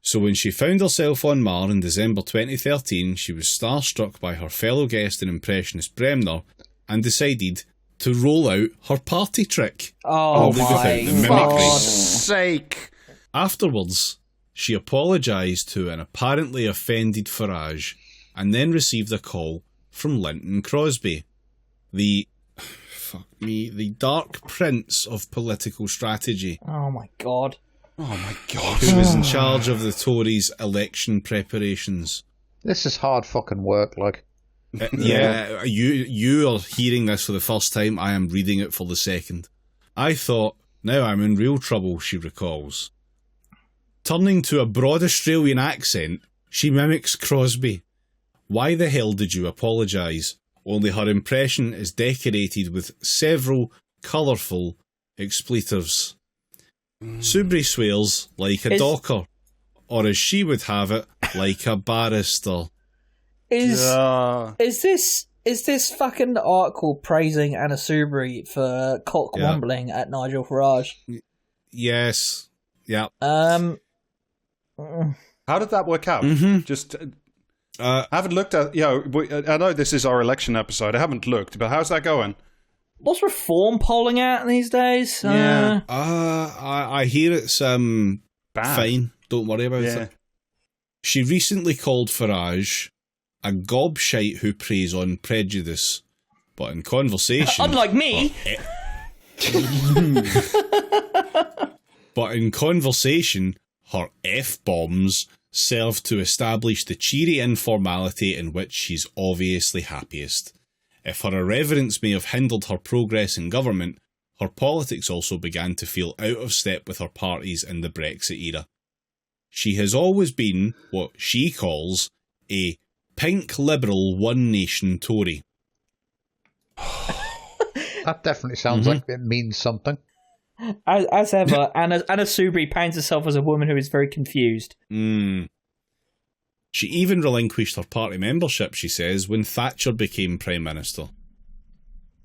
So when she found herself on Mar in December 2013, she was starstruck by her fellow guest and impressionist Bremner, and decided to roll out her party trick. Oh my God's sake. Afterwards, she apologised to an apparently offended Farage, and then received a call from Linton Crosby, the dark prince of political strategy. Oh my god. Who was in charge of the Tories' election preparations. This is hard fucking work, like. You are hearing this for the first time. I am reading it for the second. I thought, now I'm in real trouble, she recalls. Turning to a broad Australian accent, she mimics Crosby. Why the hell did you apologise? Only her impression is decorated with several colourful expletives. Subri swears like a docker, or as she would have it, like a barrister. Is this fucking article praising Anna Subri for cock wombling at Nigel Farage? Yes. Yeah. How did that work out? Just I haven't looked at. I know this is our election episode. I haven't looked, but how's that going? What's reform polling at these days? I hear it's fine. Don't worry about it. She recently called Farage a gobshite who preys on prejudice, but in conversation, unlike me. But in conversation, her F-bombs serve to establish the cheery informality in which she's obviously happiest. If her irreverence may have hindered her progress in government, her politics also began to feel out of step with her parties in the Brexit era. She has always been what she calls a pink liberal one nation Tory. That definitely sounds like it means something. As ever, Anna Subri paints herself as a woman who is very confused. She even relinquished her party membership, she says, when Thatcher became Prime Minister.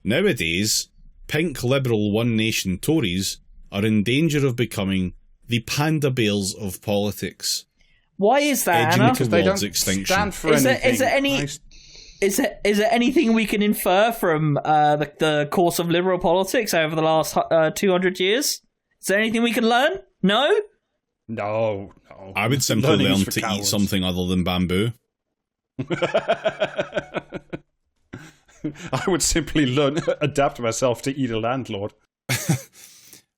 Nowadays, pink liberal one nation Tories are in danger of becoming the panda bears of politics. Why is that, edging Anna? towards They don't extinction. stand for anything. Is there anything we can infer from the course of liberal politics over the last 200 years? Is there anything we can learn? No? No. I would simply Learning is learn for to cowards. eat something other than bamboo. I would simply adapt myself to eat a landlord.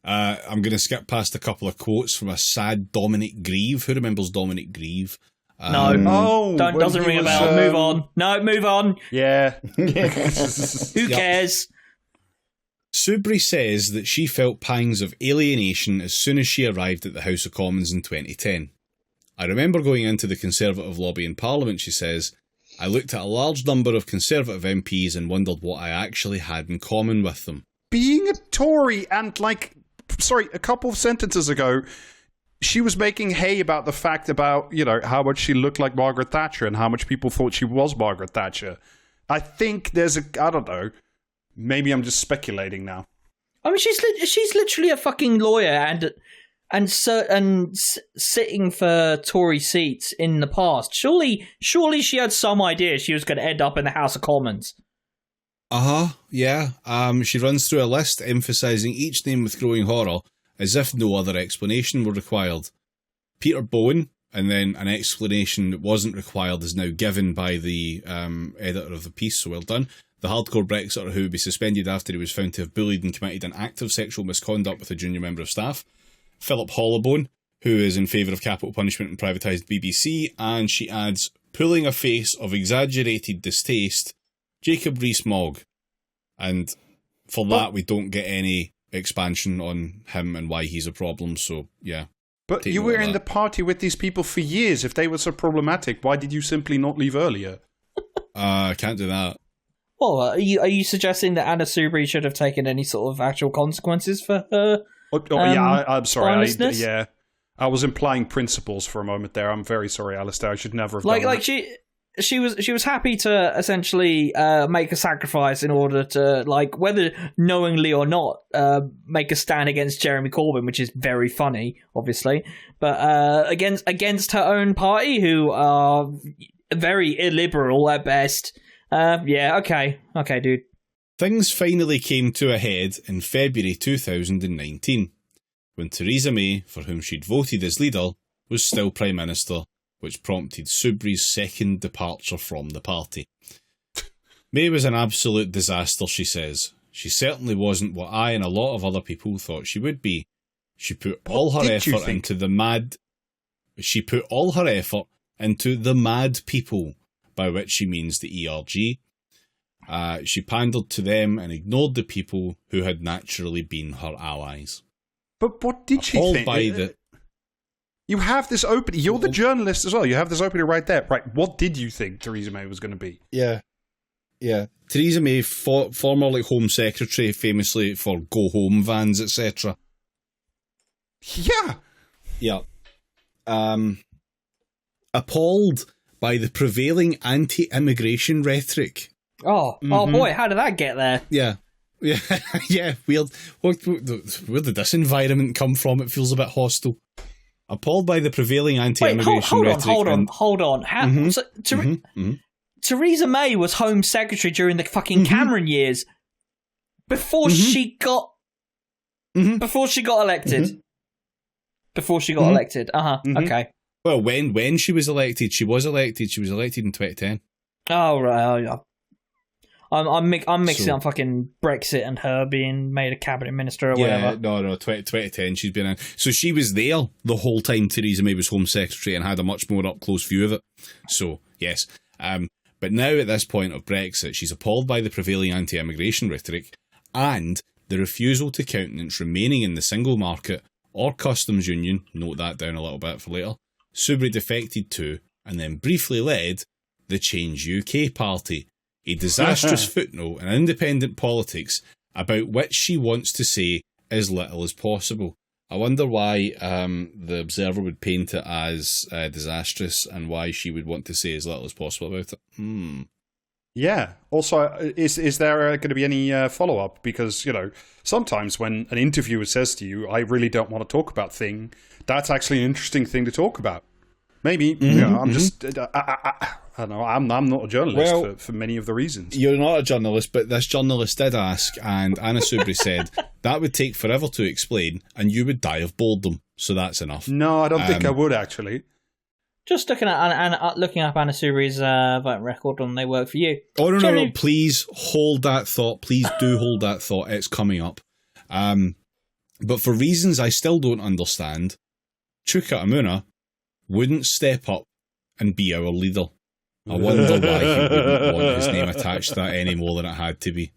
I'm going to skip past a couple of quotes from a sad Dominic Grieve. Who remembers Dominic Grieve? Doesn't ring a bell. Move on. No, move on. Yeah. Who cares? Subri says that she felt pangs of alienation as soon as she arrived at the House of Commons in 2010. I remember going into the Conservative lobby in Parliament, she says, I looked at a large number of Conservative MPs and wondered what I actually had in common with them. Being a Tory and, a couple of sentences ago, she was making hay about the fact about, how much she looked like Margaret Thatcher and how much people thought she was Margaret Thatcher. I think there's I don't know, maybe I'm just speculating now. I mean, she's literally a fucking lawyer and sitting for Tory seats in the past. Surely she had some idea she was going to end up in the House of Commons. Yeah. She runs through a list emphasising each name with growing horror, as if no other explanation were required. Peter Bowen, and then an explanation that wasn't required is now given by the editor of the piece, so well done. The hardcore Brexiter who would be suspended after he was found to have bullied and committed an act of sexual misconduct with a junior member of staff. Philip Hollowbone, who is in favour of capital punishment and privatised BBC, and she adds, pulling a face of exaggerated distaste, Jacob Rees-Mogg. And for that, we don't get any expansion on him and why he's a problem, so yeah. But you were in the party with these people for years. If they were so problematic, why did you simply not leave earlier? I can't do that. Well, are you suggesting that Anna Soubry should have taken any sort of actual consequences for her? I'm sorry. I was implying principles for a moment there. I'm very sorry, Alistair. I should never have done that. She was happy to essentially make a sacrifice in order to, whether knowingly or not, make a stand against Jeremy Corbyn, which is very funny, obviously, but against her own party, who are very illiberal at best. Okay, dude. Things finally came to a head in February 2019, when Theresa May, for whom she'd voted as leader, was still Prime Minister, which prompted Soubry's second departure from the party. May was an absolute disaster, she says. She certainly wasn't what I and a lot of other people thought she would be. She put all her effort into the mad people, by which she means the ERG. She pandered to them and ignored the people who had naturally been her allies. But what did she think? You have this opening. You're the journalist as well. You have this opening right there. Right. What did you think Theresa May was going to be? Yeah. Theresa May, former Home Secretary, famously for go home vans, etc. Yeah. Appalled by the prevailing anti-immigration rhetoric. Oh boy, how did that get there? Yeah. Weird. Where did this environment come from? It feels a bit hostile. Appalled by the prevailing anti-immigration rhetoric. Hold on. Theresa May was Home Secretary during the fucking Cameron years, before she got elected. Okay. Well, when she was elected, she was elected in 2010. Oh right. I'm mixing up fucking Brexit and her being made a cabinet minister or whatever. No, 2010 she's been in. So she was there the whole time Theresa May was Home Secretary and had a much more up-close view of it. So, yes. But now at this point of Brexit, she's appalled by the prevailing anti-immigration rhetoric and the refusal to countenance remaining in the single market or customs union, note that down a little bit for later, Soubry defected to, and then briefly led, the Change UK party, a disastrous footnote in independent politics about which she wants to say as little as possible. I wonder why the Observer would paint it as disastrous and why she would want to say as little as possible about it. Yeah. Also, is there going to be any follow-up? Because, sometimes when an interviewer says to you, I really don't want to talk about thing, that's actually an interesting thing to talk about. Maybe, I'm just... I don't know, I'm not a journalist for many of the reasons. You're not a journalist, but this journalist did ask, and Anna Soubry said, that would take forever to explain, and you would die of boredom, so that's enough. No, I don't think I would, actually. Just looking up Anna Soubry's voting record on They Work For You. Oh, no, please hold that thought. Please do hold that thought. It's coming up. But for reasons I still don't understand, Chuka Umunna wouldn't step up and be our leader. I wonder why he wouldn't want his name attached to that any more than it had to be.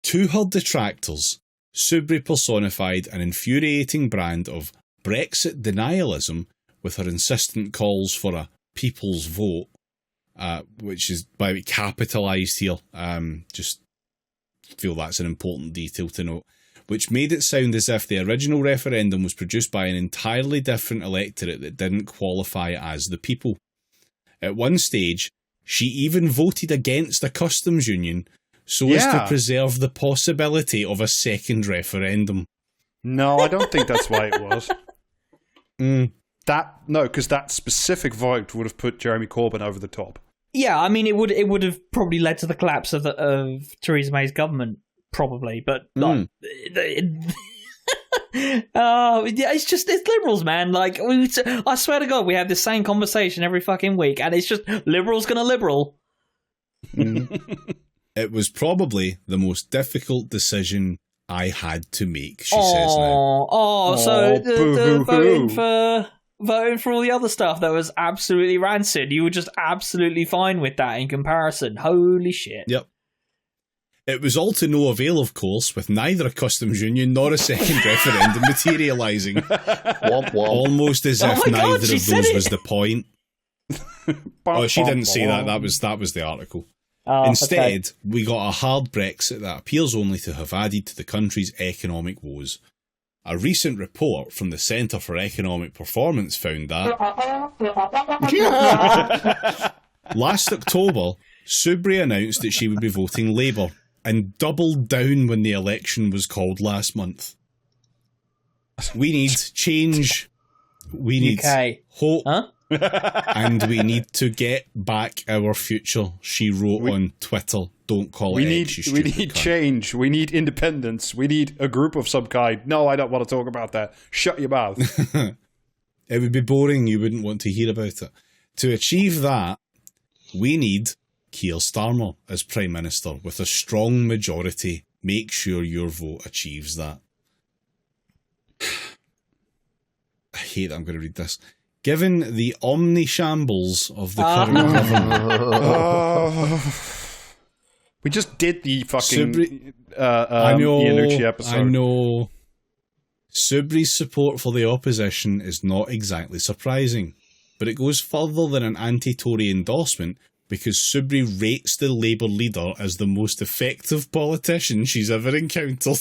To her detractors, Soubry personified an infuriating brand of Brexit denialism with her insistent calls for a people's vote which is by capitalised here. Just feel that's an important detail to note. Which made it sound as if the original referendum was produced by an entirely different electorate that didn't qualify as the people. At one stage, she even voted against a customs union so as to preserve the possibility of a second referendum. No, I don't think that's why it was. Because that specific vote would have put Jeremy Corbyn over the top. Yeah, I mean, it would have probably led to the collapse of Theresa May's government, probably. But like, it's liberals, man. Like, I swear to God, we have the same conversation every fucking week, and it's just liberals gonna liberal. It was probably the most difficult decision I had to make, she says now. So the voting for all the other stuff that was absolutely rancid, you were just absolutely fine with that in comparison. Holy shit. Yep. It was all to no avail, of course, with neither a customs union nor a second referendum materialising. Womp womp. Almost as if neither of those it. was the point. She didn't say that. That was the article. Instead, we got a hard Brexit that appears only to have added to the country's economic woes. A recent report from the Centre for Economic Performance found that last October, Subri announced that she would be voting Labour and doubled down when the election was called last month. We need change. We need hope. Huh? And we need to get back our future, she wrote on Twitter. Don't call it X, you We need stupid cunt. change. We need independence. We need a group of some kind. No, I don't want to talk about that. Shut your mouth. It would be boring. You wouldn't want to hear about it. To achieve that, we need Keir Starmer as Prime Minister with a strong majority. Make sure your vote achieves that. I hate that I'm going to read this. Given the omni-shambles of the current government... We just did the fucking I know, Iannucci episode. I know. Subri's support for the opposition is not exactly surprising, but it goes further than an anti-Tory endorsement because Subri rates the Labour leader as the most effective politician she's ever encountered.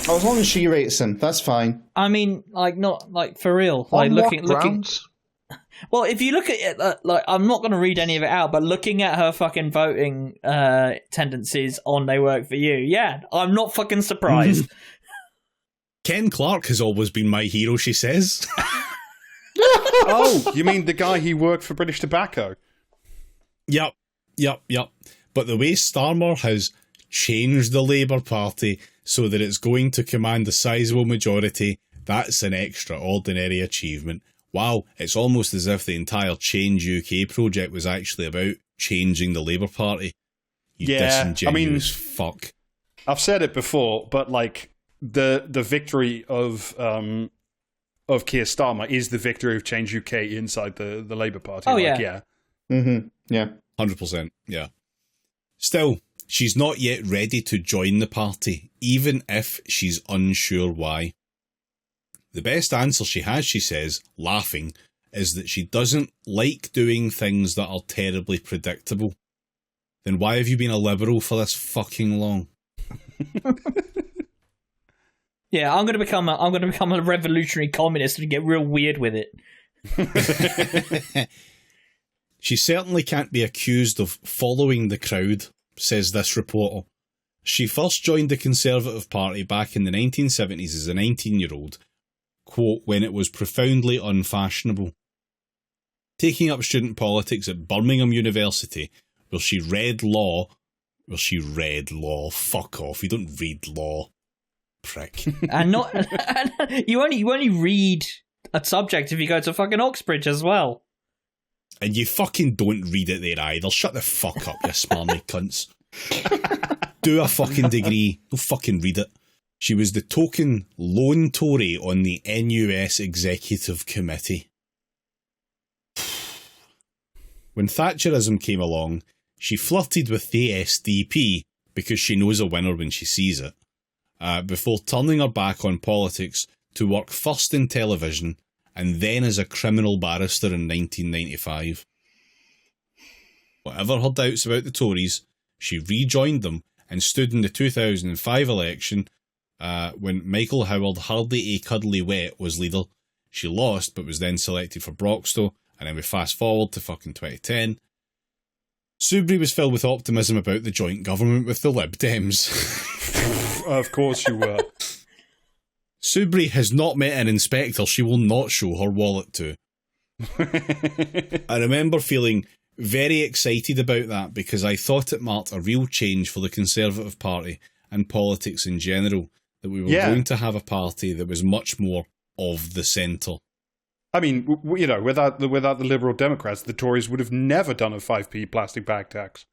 Oh, as long as she rates him, that's fine. I mean, like, not like for real. Like On looking. what grounds? Well, if you look at it, like, I'm not going to read any of it out, but looking at her fucking voting tendencies on They Work For You, yeah, I'm not fucking surprised. Ken Clark has always been my hero, she says. Oh, you mean the guy who worked for British Tobacco? Yep. But the way Starmer has changed the Labour Party so that it's going to command a sizable majority, that's an extraordinary achievement. Wow, it's almost as if the entire Change UK project was actually about changing the Labour Party. You disingenuous fuck. I've said it before, but like the victory of Keir Starmer is the victory of Change UK inside the Labour Party. Oh, like, yeah. Mm-hmm. Yeah. 100%, yeah. Still, she's not yet ready to join the party, even if she's unsure why. The best answer she has, she says, laughing, is that she doesn't like doing things that are terribly predictable. Then why have you been a liberal for this fucking long? Yeah, I'm going to become a revolutionary communist and get real weird with it. She certainly can't be accused of following the crowd, says this reporter. She first joined the Conservative Party back in the 1970s as a 19-year-old, quote, when it was profoundly unfashionable. Taking up student politics at Birmingham University, where she read law, fuck off, you don't read law, prick. And not you only read a subject if you go to fucking Oxbridge as well. And you fucking don't read it there either. Shut the fuck up, you smarmy cunts. Do a fucking degree. Don't fucking read it. She was the token lone Tory on the NUS Executive Committee. When Thatcherism came along, she flirted with the SDP because she knows a winner when she sees it, before turning her back on politics to work first in television and then as a criminal barrister in 1995. Whatever her doubts about the Tories, she rejoined them and stood in the 2005 election when Michael Howard Hardly A Cuddly Wet was leader. She lost, but was then selected for Broxtowe, and then we fast forward to fucking 2010. Soubry was filled with optimism about the joint government with the Lib Dems. Of course you were. Soubry has not met an inspector she will not show her wallet to. I remember feeling very excited about that because I thought it marked a real change for the Conservative Party and politics in general, that we were going to have a party that was much more of the centre. I mean, without the Liberal Democrats, the Tories would have never done a 5p plastic bag tax.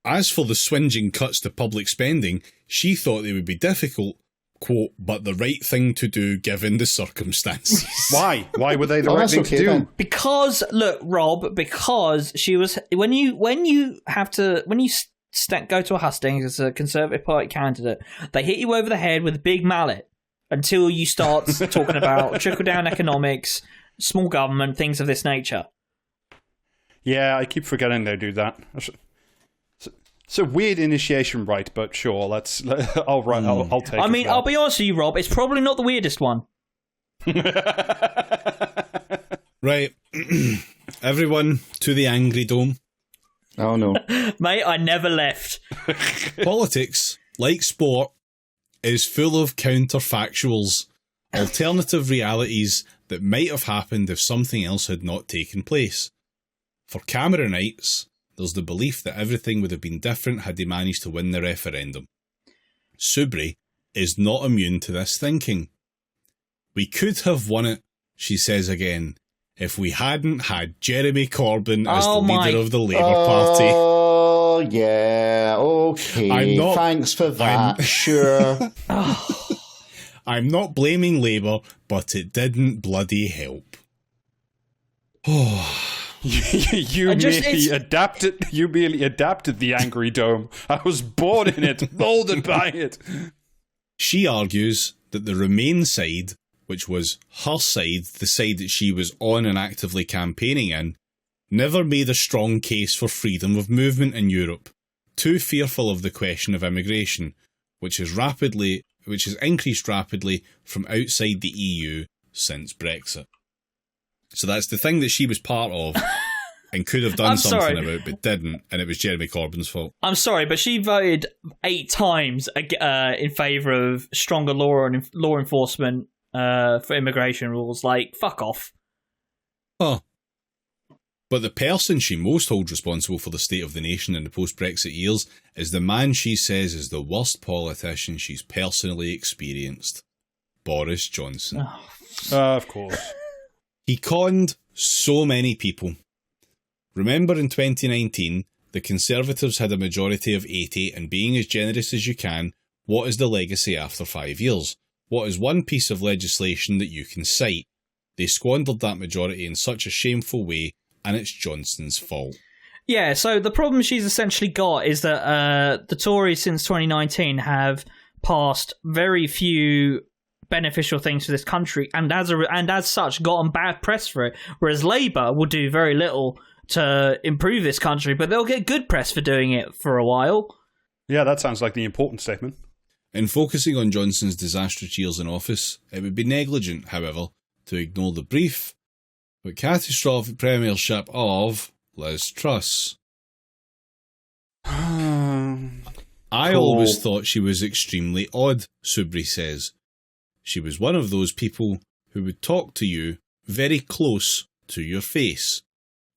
As for the swinging cuts to public spending, she thought they would be difficult, quote, but the right thing to do given the circumstances. Why? Why were they the right thing to do? Then. Because, look, Rob, because she was when you go to a hustings as a Conservative Party candidate, they hit you over the head with a big mallet until you start talking about trickle-down economics, small government, things of this nature. Yeah, I keep forgetting they do that. It's a weird initiation rite, but sure, I'll take it. I mean, I'll be honest with you, Rob, it's probably not the weirdest one. Right. Everyone to the Angry Dome. Oh, no. Mate, I never left. Politics, like sport, is full of counterfactuals, alternative realities that might have happened if something else had not taken place. For Cameronites, there's the belief that everything would have been different had they managed to win the referendum. Soubry is not immune to this thinking. We could have won it, she says again, if we hadn't had Jeremy Corbyn as the leader of the Labour Party. Oh, yeah, okay. Thanks for that, sure. I'm not blaming Labour, but it didn't bloody help. You merely adapted the Angry Dome. I was born in it, molded by it. She argues that the Remain side, which was her side, the side that she was on and actively campaigning in, never made a strong case for freedom of movement in Europe, too fearful of the question of immigration, which has increased rapidly from outside the EU since Brexit. So that's the thing that she was part of and could have done something about, but didn't, and it was Jeremy Corbyn's fault. I'm sorry, but she voted 8 times in favour of stronger law enforcement for immigration rules. Like, fuck off. Huh. But the person she most holds responsible for the state of the nation in the post-Brexit years is the man she says is the worst politician she's personally experienced. Boris Johnson. Of course. He conned so many people. Remember in 2019, the Conservatives had a majority of 80, and being as generous as you can, what is the legacy after 5 years? What is one piece of legislation that you can cite? They squandered that majority in such a shameful way, and it's Johnson's fault. Yeah, so the problem she's essentially got is that the Tories since 2019 have passed very few beneficial things for this country, and as such gotten bad press for it, whereas Labour will do very little to improve this country, but they'll get good press for doing it for a while. Yeah, that sounds like the important statement. In focusing on Johnson's disastrous years in office, it would be negligent, however, to ignore the brief but catastrophic premiership of Liz Truss. I always thought she was extremely odd, Soubry says. She was one of those people who would talk to you very close to your face.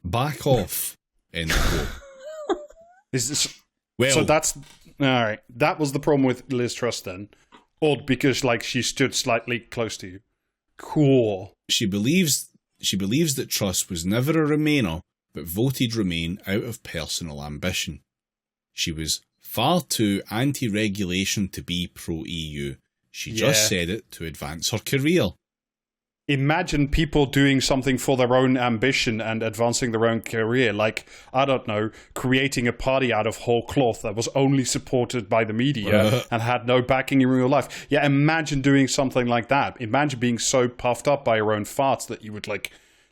Back off, end quote. So that's... Alright, that was the problem with Liz Truss then. Odd because, she stood slightly close to you. Cool. She believes that Truss was never a Remainer, but voted Remain out of personal ambition. She was far too anti-regulation to be pro-EU. She just said it to advance her career. Imagine people doing something for their own ambition and advancing their own career, like, I don't know, creating a party out of whole cloth that was only supported by the media and had no backing in real life. Yeah, imagine doing something like that. Imagine being so puffed up by your own farts that you would,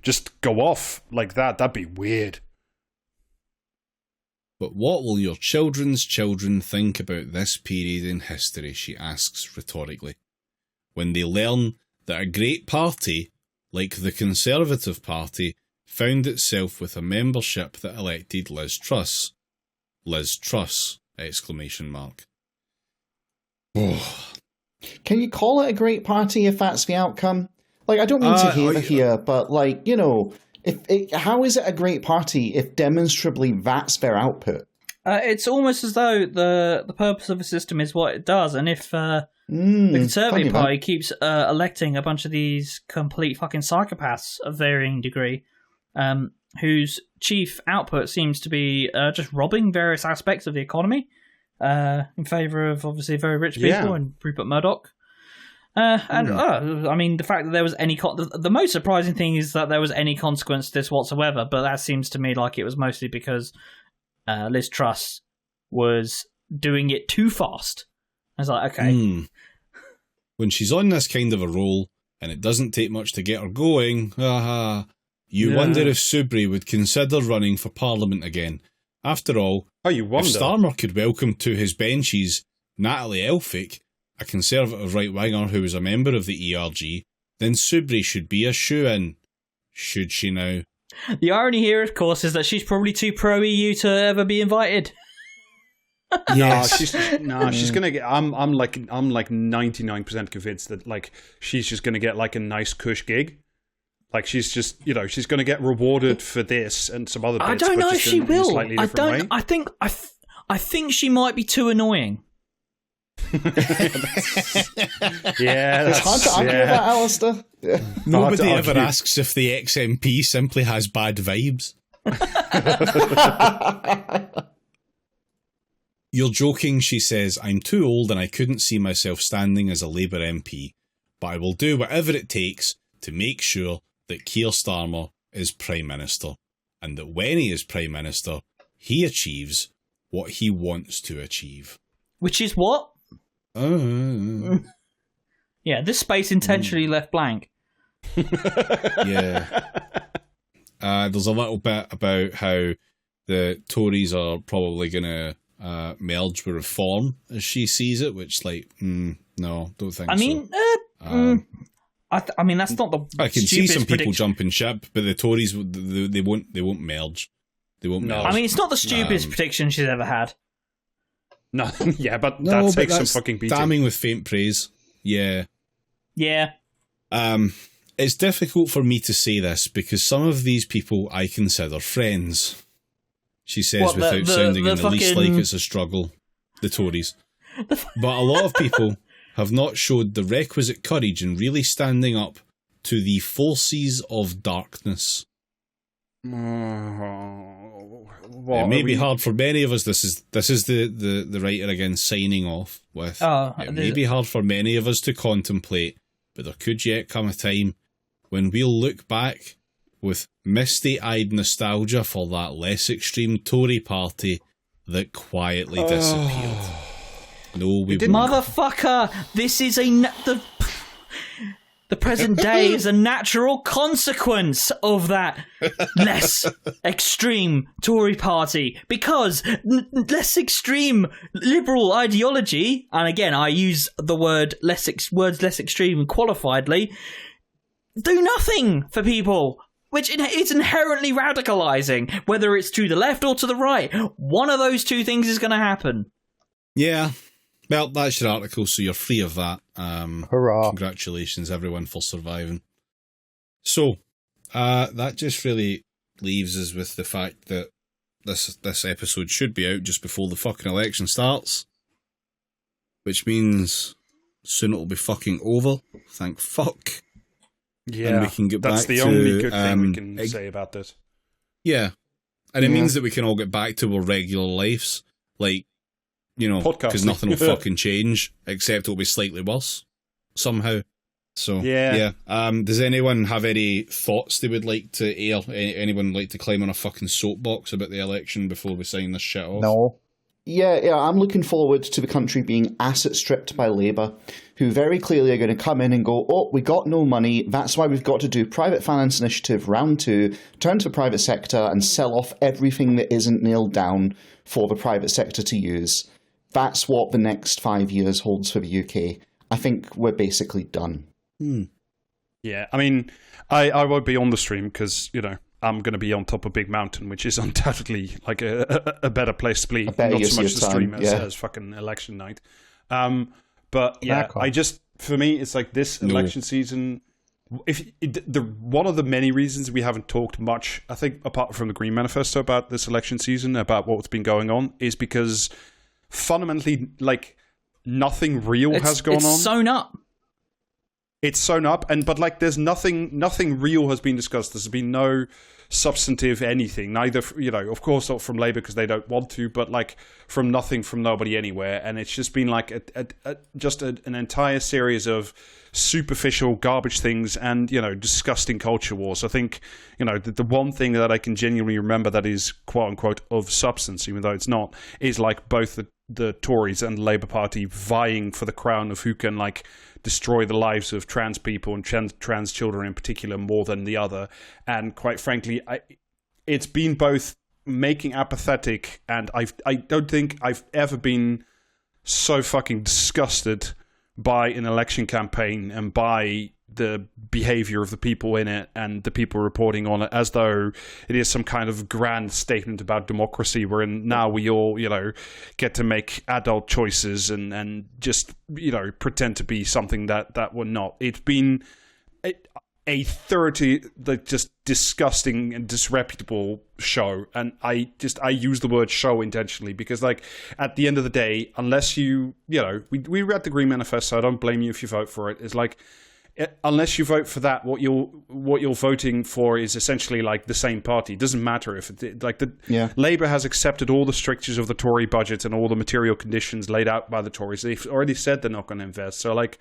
just go off like that. That'd be weird. But what will your children's children think about this period in history, she asks rhetorically, when they learn that a great party, like the Conservative Party, found itself with a membership that elected Liz Truss. Liz Truss! ! Oh. Can you call it a great party if that's the outcome? Like, I don't mean to hate here, but, like, you know, how is it a great party if demonstrably that's their output? It's almost as though the purpose of a system is what it does, and if the Conservative Party keeps electing a bunch of these complete fucking psychopaths of varying degree, whose chief output seems to be just robbing various aspects of the economy in favour of, obviously, very rich people and Rupert Murdoch. I mean, the fact that there was any... the most surprising thing is that there was any consequence to this whatsoever, but that seems to me like it was mostly because Liz Truss was doing it too fast. I was like, okay. When she's on this kind of a roll, and it doesn't take much to get her going, you wonder if Soubry would consider running for Parliament again. After all, if Starmer could welcome to his benches Natalie Elphicke, a Conservative right-winger who was a member of the ERG, then Soubry should be a shoo-in. Should she now? The irony here, of course, is that she's probably too pro-EU to ever be invited. Yes. She's gonna get. I'm like 99% convinced that like she's just gonna get like a nice cush gig. Like she's just, you know, she's gonna get rewarded for this and some other bits. I don't know if she will. I don't. Way. I think she might be too annoying. It's hard to argue with that, Alistair. Nobody ever asks if the XMP simply has bad vibes. You're joking, she says. I'm too old and I couldn't see myself standing as a Labour MP, but I will do whatever it takes to make sure that Keir Starmer is Prime Minister, and that when he is Prime Minister, he achieves what he wants to achieve. Which is what? Yeah, this space intentionally left blank. Yeah. There's a little bit about how the Tories are probably going to merge with Reform, as she sees it, which, like, no, don't think so. I mean, that's not the I can see some people jumping ship, but the Tories, they won't merge. They won't merge. I mean, it's not the stupidest prediction she's ever had. No, yeah, but that takes some fucking beating. Damning with faint praise. Yeah. Yeah. It's difficult for me to say this because some of these people I consider friends. She says without sounding in the least like it's a struggle. The Tories. But a lot of people have not showed the requisite courage in really standing up to the forces of darkness. It may be hard for many of us. This is the writer again signing off with. It may be hard for many of us to contemplate, but there could yet come a time when we'll look back with misty-eyed nostalgia for that less extreme Tory party that quietly disappeared. No, we won't. Motherfucker! This is the present day is a natural consequence of that less extreme Tory party, because less extreme liberal ideology, and again I use the words less extreme qualifiedly, do nothing for people, which is inherently radicalizing, whether it's to the left or to the right. One of those two things is going to happen. Yeah. Well, that's your article, so you're free of that. Hurrah. Congratulations, everyone, for surviving. So, that just really leaves us with the fact that this episode should be out just before the fucking election starts. Which means soon it'll be fucking over. Thank fuck. Yeah, and we can get that's back the to, only good thing we can say about this. Yeah. And it means that we can all get back to our regular lives. Like, you know, because nothing will fucking change, except it'll be slightly worse somehow. So, yeah. Does anyone have any thoughts they would like to air? Anyone like to climb on a fucking soapbox about the election before we sign this shit off? No. Yeah, I'm looking forward to the country being asset stripped by Labour, who very clearly are going to come in and go, oh, we got no money, that's why we've got to do Private Finance Initiative round 2, turn to the private sector and sell off everything that isn't nailed down for the private sector to use. That's what the next 5 years holds for the UK. I think we're basically done. Yeah, I mean, I won't be on the stream because, I'm going to be on top of Big Mountain, which is undoubtedly like a better place to be. Not so much the stream as fucking election night. But yeah, for me, it's like this election season. One of the many reasons we haven't talked much, I think, apart from the Green Manifesto about this election season, about what's been going on, is because fundamentally, like, nothing real has gone on. It's sewn up. It's sewn up, but like, there's nothing real has been discussed. There's been no substantive anything. Neither, of course, not from Labour because they don't want to, but like from nothing, from nobody, anywhere. And it's just been like an entire series of superficial garbage things and disgusting culture wars. I think the one thing that I can genuinely remember that is quote unquote of substance, even though it's not, is like both the Tories and the Labour Party vying for the crown of who can like destroy the lives of trans people and trans children in particular more than the other. And quite frankly, it's been both making apathetic, and I don't think I've ever been so fucking disgusted by an election campaign and by the behavior of the people in it and the people reporting on it, as though it is some kind of grand statement about democracy wherein now we all, get to make adult choices and just, pretend to be something that we're not. It's been a thoroughly just disgusting and disreputable show, and I use the word show intentionally because, like, at the end of the day, unless we read the Green Manifesto, I don't blame you if you vote for it. It's like, unless you vote for that, what you're voting for is essentially like the same party. It doesn't matter if Labour has accepted all the strictures of the Tory budget and all the material conditions laid out by the Tories. They've already said they're not going to invest. So like,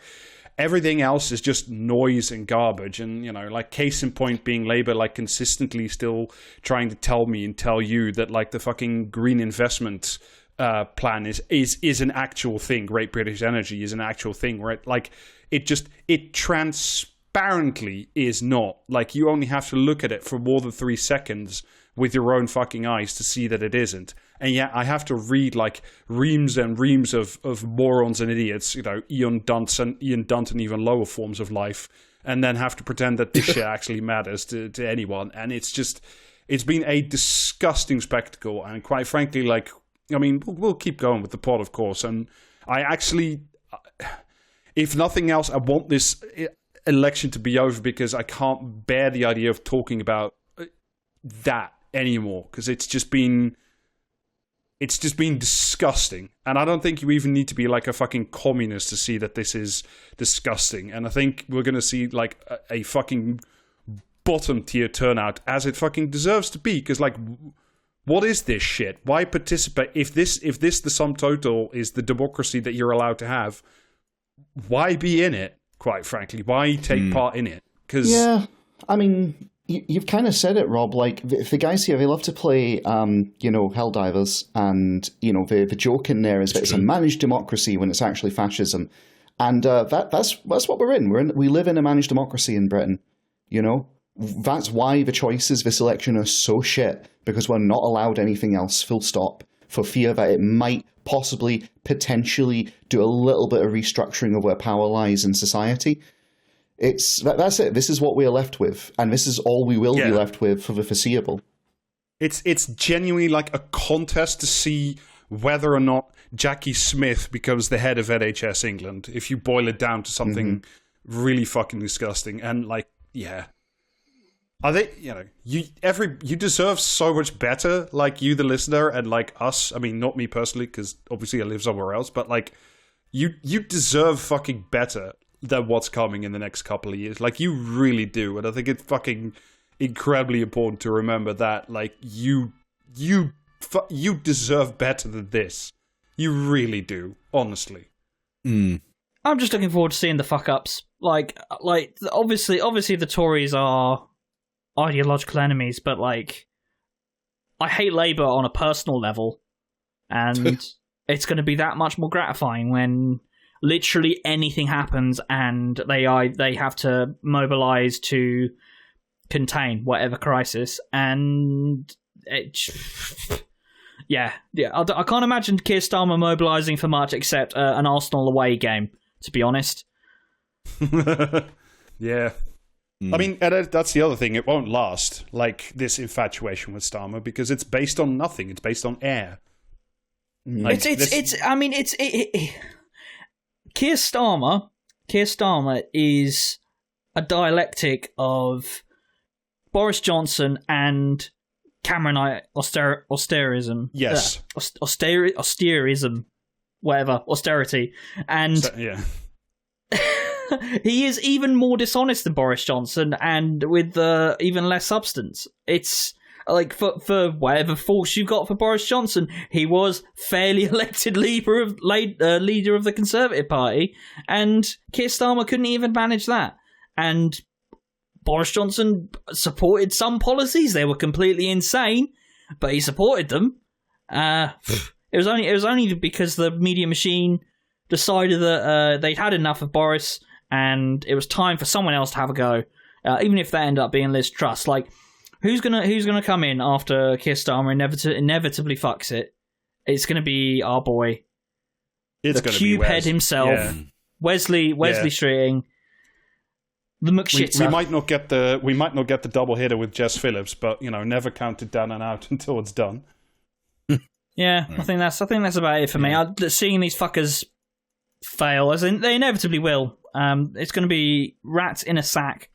everything else is just noise and garbage. And like, case in point being Labour like consistently still trying to tell me and tell you that like the fucking green investment plan is an actual thing. Great British Energy is an actual thing, where it transparently is not. Like, you only have to look at it for more than 3 seconds with your own fucking eyes to see that it isn't. And yet I have to read like reams and reams of morons and idiots, Ian Dunt and even lower forms of life, and then have to pretend that this shit actually matters to anyone. And it's been a disgusting spectacle. And quite frankly, like, I mean, we'll keep going with the pod, of course. And I actually, if nothing else, I want this election to be over because I can't bear the idea of talking about that anymore, because it's just been disgusting. And I don't think you even need to be like a fucking communist to see that this is disgusting. And I think we're going to see like a fucking bottom tier turnout, as it fucking deserves to be. Because like, what is this shit? Why participate? If this the sum total is the democracy that you're allowed to have, why be in it? Quite frankly, why take part in it? Because yeah, I mean, you've kind of said it, Rob. Like, the guys here, they love to play, Helldivers, and the joke in there is that it's a managed democracy when it's actually fascism, and that's what we're in. We live in a managed democracy in Britain. That's why the choices this election are so shit, because we're not allowed anything else. Full stop. For fear that it might possibly, potentially do a little bit of restructuring of where power lies in society. That's it. This is what we are left with, and this is all we will be left with for the foreseeable. It's genuinely like a contest to see whether or not Jackie Smith becomes the head of NHS England, if you boil it down to something really fucking disgusting. And like, yeah. Are they, you deserve so much better, like you, the listener, and like us. I mean, not me personally, because obviously I live somewhere else, but like, you deserve fucking better than what's coming in the next couple of years. Like, you really do. And I think it's fucking incredibly important to remember that, like, you deserve better than this. You really do, honestly. I'm just looking forward to seeing the fuck-ups. Like obviously the Tories are ideological enemies, but like, I hate Labour on a personal level, And it's going to be that much more gratifying when literally anything happens and they have to mobilize to contain whatever crisis. And yeah, I can't imagine Keir Starmer mobilizing for much except an Arsenal away game, to be honest. Yeah. I mean, that's the other thing. It won't last, like this infatuation with Starmer, because it's based on nothing. It's based on air. Like, Keir Starmer is a dialectic of Boris Johnson and Cameronite austerism. Yes. Austerism. Whatever. Austerity. And yeah. he is even more dishonest than Boris Johnson, and with even less substance. It's like for whatever faults you got for Boris Johnson, he was fairly elected leader of the Conservative Party, and Keir Starmer couldn't even manage that. And Boris Johnson supported some policies; they were completely insane, but he supported them. It was only because the media machine decided that they'd had enough of Boris, and it was time for someone else to have a go, even if that ended up being Liz Truss. Like, who's gonna come in after Keir Starmer inevitably fucks it? It's gonna be our boy, the cube head himself, Wesley Streeting, the McShitter. We might not get the double hitter with Jess Phillips, but never count it down and out until it's done. Yeah, I think that's about it for me. Seeing these fuckers fail, as in they inevitably will. It's going to be rats in a sack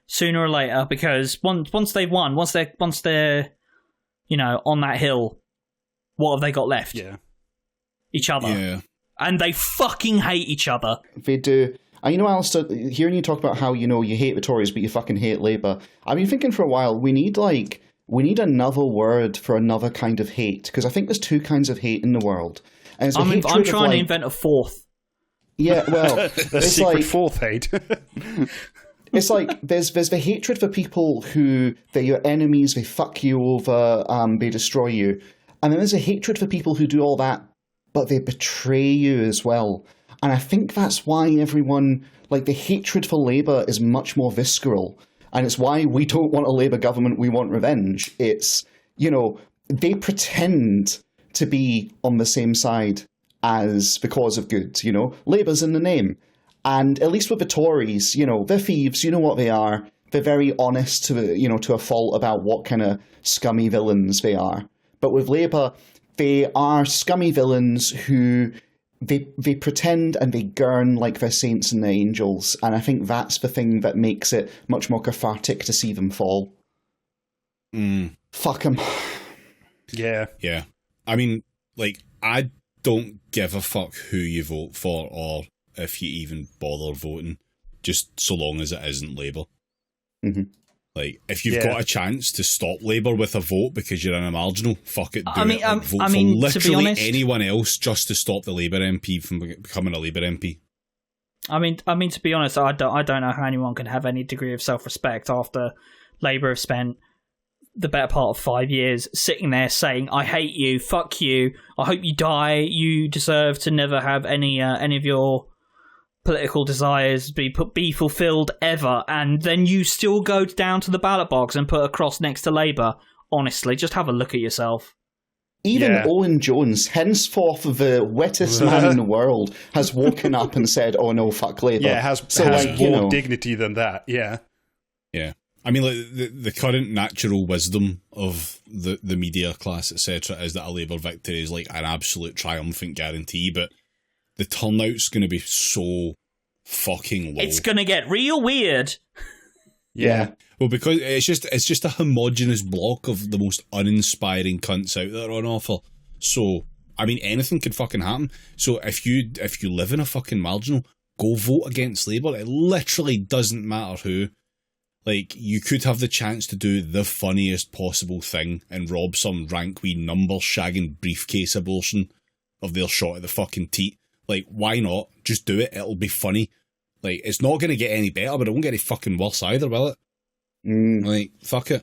sooner or later, because once they've won, once they're on that hill, what have they got left? Yeah, each other. Yeah, and they fucking hate each other. They do. And Alistair, hearing you talk about how you hate the Tories but you fucking hate Labour, I've been thinking for a while we need another word for another kind of hate, because I think there's two kinds of hate in the world. And I'm trying to invent a fourth. Yeah, well, it's secret like fourth hate. It's like there's the hatred for people who they're your enemies, they fuck you over, they destroy you, and then there's a hatred for people who do all that, but they betray you as well. And I think that's why everyone, like, the hatred for Labour is much more visceral. And it's why we don't want a Labour government, we want revenge. It's, they pretend to be on the same side as the cause of good, Labour's in the name. And at least with the Tories, they're thieves, you know what they are. They're very honest to a fault about what kind of scummy villains they are. But with Labour, they are scummy villains who they pretend and they gurn like they're saints and they're angels. And I think that's the thing that makes it much more cathartic to see them fall. Fuck them. Yeah. Yeah. I mean, I don't give a fuck who you vote for or if you even bother voting, just so long as it isn't Labour. Mm-hmm. If you've got a chance to stop Labour with a vote because you're in a marginal, fuck it, vote for literally to be honest, anyone else just to stop the Labour MP from becoming a Labour MP. I mean, to be honest, I don't know how anyone can have any degree of self-respect after Labour have spent the better part of 5 years sitting there saying, I hate you, fuck you, I hope you die, you deserve to never have any of your political desires be fulfilled ever, and then you still go down to the ballot box and put a cross next to Labour. Honestly, just have a look at yourself. Even Owen Jones, henceforth the wettest man in the world, has woken up and said, oh no, fuck Labour. Yeah, has more dignity than that, yeah. Yeah. I mean, the current natural wisdom of the media class, etc., is that a Labour victory is an absolute triumphant guarantee, but the turnout's going to be so fucking low. It's going to get real weird. Yeah. Well, because it's just a homogenous block of the most uninspiring cunts out there on offer. So, I mean, anything could fucking happen. So if you live in a fucking marginal, go vote against Labour. It literally doesn't matter who. You could have the chance to do the funniest possible thing and rob some rank wee number-shagging briefcase abortion of their shot at the fucking teat. Why not? Just do it. It'll be funny. It's not going to get any better, but it won't get any fucking worse either, will it? Fuck it.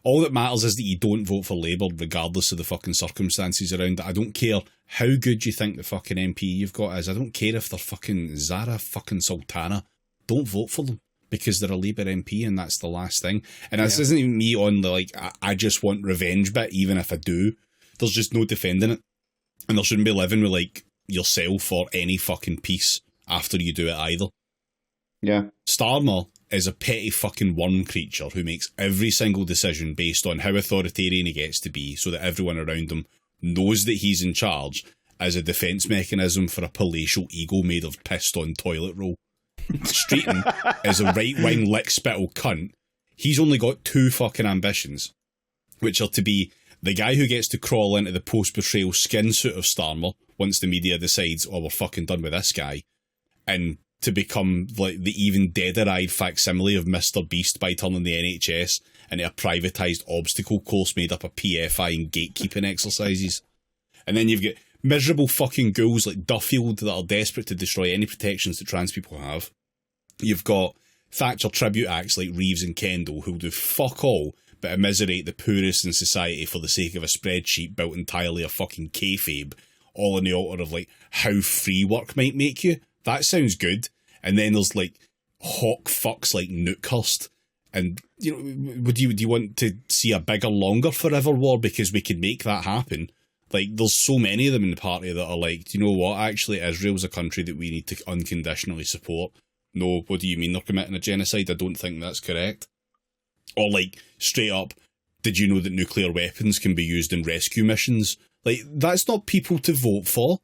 All that matters is that you don't vote for Labour regardless of the fucking circumstances around it. I don't care how good you think the fucking MP you've got is. I don't care if they're fucking Zara fucking Sultana. Don't vote for them because they're a Labour MP and that's the last thing. And this isn't even me on the, like, I just want revenge bit, even if I do. There's just no defending it. And there shouldn't be living with, like, yourself or any fucking peace after you do it either. Yeah. Starmer is a petty fucking worm creature who makes every single decision based on how authoritarian he gets to be so that everyone around him knows that he's in charge as a defence mechanism for a palatial ego made of pissed on toilet roll. Streeton is a right-wing lick-spittle cunt. He's only got two fucking ambitions, which are to be the guy who gets to crawl into the post-betrayal skin suit of Starmer once the media decides, oh, we're fucking done with this guy, and to become like the even deader-eyed facsimile of Mr. Beast by turning the NHS into a privatised obstacle course made up of PFI and gatekeeping exercises. And then you've got miserable fucking ghouls like Duffield that are desperate to destroy any protections that trans people have. You've got Thatcher tribute acts like Reeves and Kendall who'll do fuck all but immiserate the poorest in society for the sake of a spreadsheet built entirely of fucking kayfabe, all on the altar of like how free work might make you. That sounds good. And then there's like hawk fucks like Newkhurst. And, you know, do you want to see a bigger, longer forever war because we can make that happen? Like, there's so many of them in the party that are like, do you know what? Actually, Israel's a country that we need to unconditionally support. No, what do you mean they're committing a genocide? I don't think that's correct. Or like, straight up, did you know that nuclear weapons can be used in rescue missions? Like, that's not people to vote for.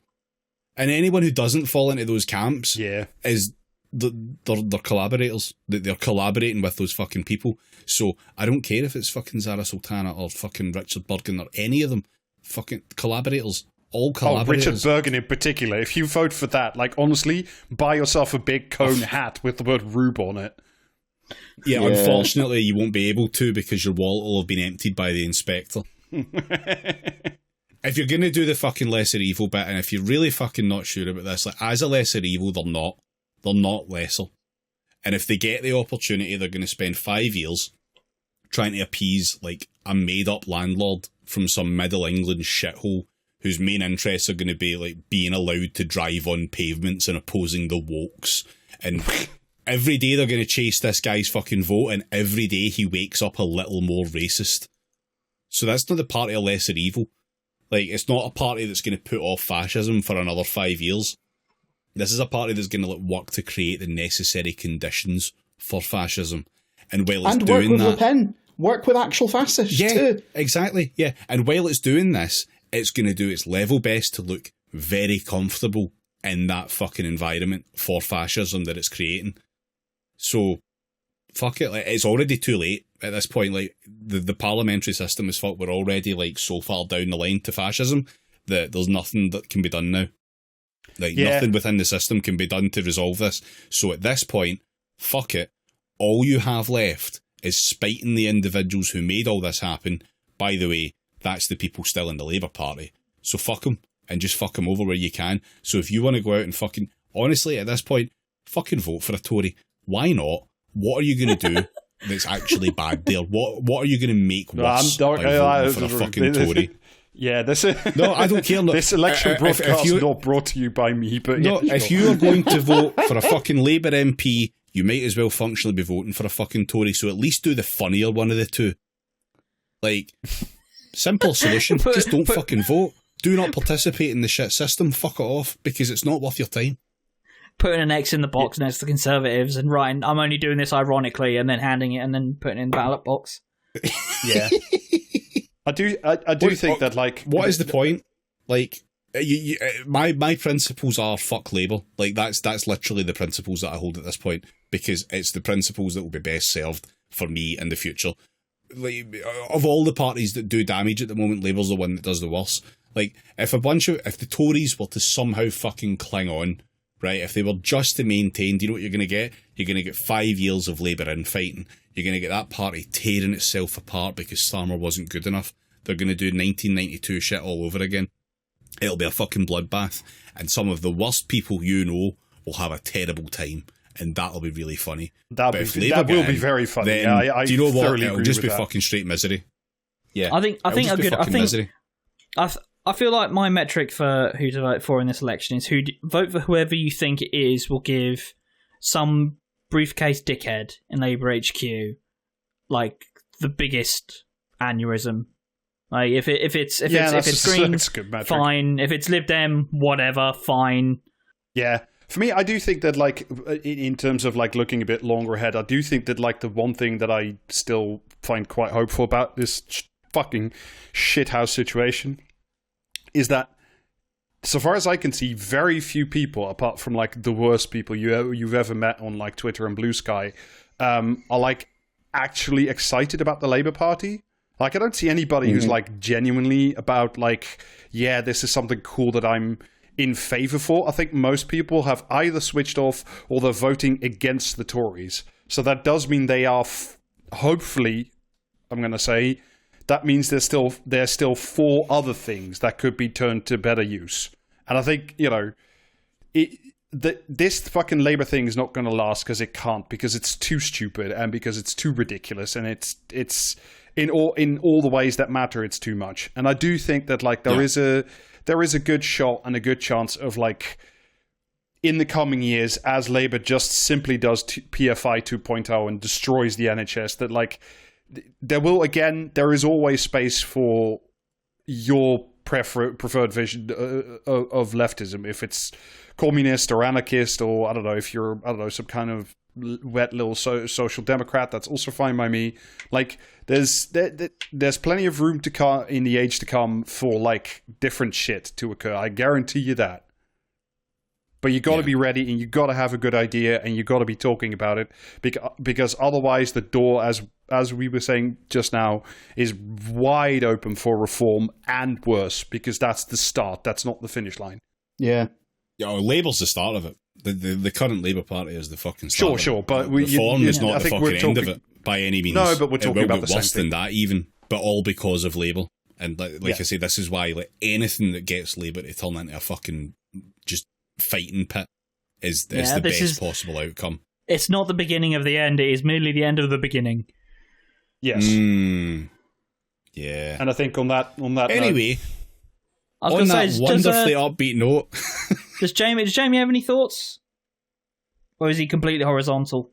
And anyone who doesn't fall into those camps is they're collaborators. They're collaborating with those fucking people. So I don't care if it's fucking Zara Sultana or fucking Richard Bergen or any of them. Fucking collaborators. All collaborators. Oh, Richard Bergen in particular. If you vote for that, like, honestly, buy yourself a big cone hat with the word Rube on it. Yeah, unfortunately, you won't be able to because your wallet will have been emptied by the inspector. If you're going to do the fucking lesser evil bit, and if you're really fucking not sure about this, like, as a lesser evil, they're not. They're not lesser. And if they get the opportunity, they're going to spend 5 years trying to appease, like, a made-up landlord from some Middle England shithole whose main interests are going to be, like, being allowed to drive on pavements and opposing the wokes. And every day they're going to chase this guy's fucking vote, and every day he wakes up a little more racist. So that's not the party of lesser evil. Like, it's not a party that's going to put off fascism for another 5 years. This is a party that's going to like, work to create the necessary conditions for fascism. And while it's doing that... And work with Le Pen. Work with actual fascists too. Exactly, yeah. And while it's doing this, it's going to do its level best to look very comfortable in that fucking environment for fascism that it's creating. So, fuck it. Like, it's already too late at this point. Like, the parliamentary system is fucked. We're already like so far down the line to fascism that there's nothing that can be done now. Like, nothing within the system can be done to resolve this. So at this point, fuck it. All you have left is spiting the individuals who made all this happen. By the way, that's the people still in the Labour Party. So fuck them, and just fuck them over where you can. So if you want to go out and fucking... Honestly, at this point, fucking vote for a Tory. Why not? What are you going to do that's actually bad there? What are you going to make worse by voting for a fucking Tory? Yeah, no, I don't care. This election broadcast is not brought to you by me, but no, yeah, if you are going to vote for a fucking Labour MP, you might as well functionally be voting for a fucking Tory. So at least do the funnier one of the two. Like, simple solution: just don't fucking vote. Do not participate in the shit system. Fuck it off because it's not worth your time. Putting an X in the box next to the Conservatives and writing, "I'm only doing this ironically," and then handing it and then putting it in the ballot box. Yeah. I do think that, like... What is the point? Like, my principles are fuck Labour. Like, that's literally the principles that I hold at this point, because it's the principles that will be best served for me in the future. Like, of all the parties that do damage at the moment, Labour's the one that does the worst. Like, if the Tories were to somehow fucking cling on, right, if they were just to maintain, do you know what you're going to get? You're going to get 5 years of Labour infighting. You're going to get that party tearing itself apart because Starmer wasn't good enough. They're going to do 1992 shit all over again. It'll be a fucking bloodbath. And some of the worst people you know will have a terrible time. and that'll be really funny. That But if will Labour get be in, very funny. then Yeah, I do you know what? thoroughly It'll agree just with be that. fucking straight misery. Yeah, I think it'll a just be good. I fucking think misery. I feel like my metric for who to vote for in this election is vote for whoever you think it is will give some briefcase dickhead in Labour HQ like the biggest aneurysm. Like if it's Green, that's a good metric. fine. If it's Lib Dem, whatever, fine. Yeah. For me, I do think that, like, in terms of, like, looking a bit longer ahead, I do think that, like, the one thing that I still find quite hopeful about this fucking shithouse situation is that, so far as I can see, very few people, apart from, like, the worst people you've ever met on, like, Twitter and Blue Sky, are, like, actually excited about the Labour Party. Like, I don't see anybody who's, like, genuinely about, like, yeah, this is something cool that I'm in favour for. I think most people have either switched off or they're voting against the Tories. So that does mean they are, hopefully, I'm going to say, that means there's still 4 other things that could be turned to better use. And I think, you know, this fucking Labour thing is not going to last because it can't, because it's too stupid and because it's too ridiculous, and it's in all the ways that matter, it's too much. And I do think that, like, there is a good shot and a good chance of, like, in the coming years, as Labour just simply does PFI 2.0 and destroys the NHS, that, like, there is always space for your preferred vision of leftism. If it's communist or anarchist, or I don't know, if you're, I don't know, some kind of wet little social democrat, that's also fine by me. Like, there's plenty of room to in the age to come for, like, different shit to occur. I guarantee you that. But you got to be ready, and you got to have a good idea, and you got to be talking about it, because otherwise the door, as we were saying just now, is wide open for reform, and worse, because that's the start. That's not the finish line. Yeah. Yeah, Labour's the start of it. The current Labour Party is the fucking start. Sure, but reform is not I the think fucking end of it by any means. No, but we're talking about the same worse than thing. that, even, but all because of Labour. And like I say, this is why, like, anything that gets Labour to turn into a fucking just fighting pit is the best possible outcome. It's not the beginning of the end; it is merely the end of the beginning. Yes. Yeah. And I think on that Anyway, I was on going that to say, wonderfully upbeat note, does Jamie have any thoughts, or is he completely horizontal?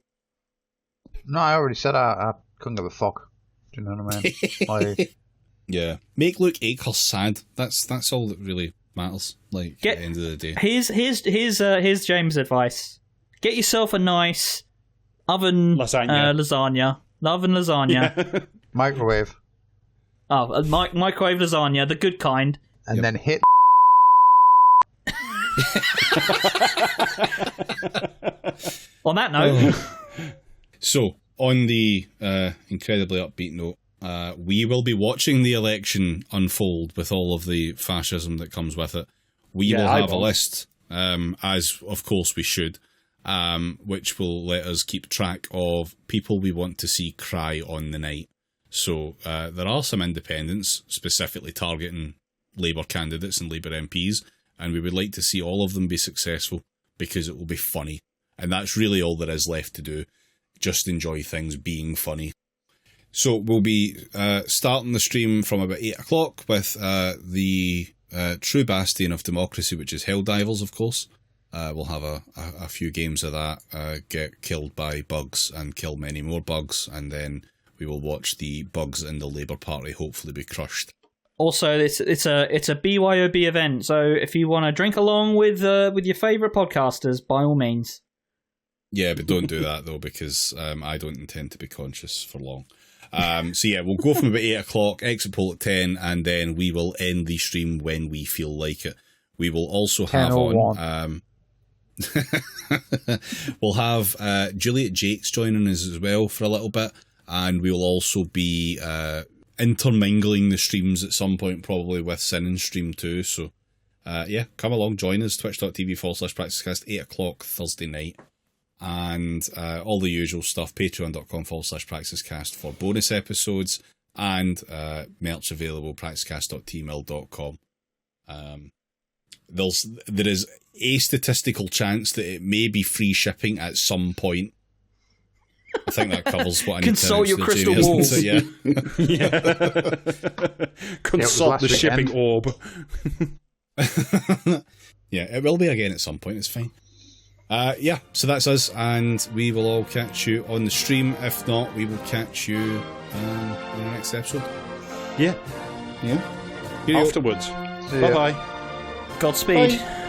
No, I already said I couldn't give a fuck. Do you know what I mean? yeah, make Luke Akers sad. That's all that really matters. Like, at the end of the day, here's James' advice: get yourself a nice oven lasagna. Oven lasagna. Yeah. Microwave. Oh, microwave lasagna, the good kind. And then hit. On that note. So, on the incredibly upbeat note, we will be watching the election unfold with all of the fascism that comes with it. We will have a list, as of course we should, which will let us keep track of people we want to see cry on the night. So there are some independents specifically targeting Labour candidates and Labour MPs, and we would like to see all of them be successful because it will be funny. And that's really all there is left to do. Just enjoy things being funny. So we'll be starting the stream from about 8 o'clock with the true bastion of democracy, which is Helldivers, of course. We'll have a few games of that, get killed by bugs and kill many more bugs, and then we will watch the bugs in the Labour Party hopefully be crushed. Also, it's a BYOB event, so if you want to drink along with your favourite podcasters, by all means. Yeah, but don't do that though, because I don't intend to be conscious for long. So yeah, we'll go from about 8 o'clock, exit poll at 10, and then we will end the stream when we feel like it. We will also have on... we'll have Juliet Jakes joining us as well for a little bit, and we will also be intermingling the streams at some point, probably with Sinning's stream too. So yeah, come along, join us, twitch.tv/practicecast, 8 o'clock Thursday night. And all the usual stuff, patreon.com/practicecast for bonus episodes, and merch available, practicecast.tmail.com. there is a statistical chance that it may be free shipping at some point. I think that covers what I need Consult to your crystal Jamie, balls. Yeah. Consult the shipping orb. Yeah, it will be again at some point. It's fine. So that's us, and we will all catch you on the stream. If not, we will catch you in the next episode. Yeah. Yeah. Cheerio. Afterwards. See ya. Bye-bye. Godspeed. Bye.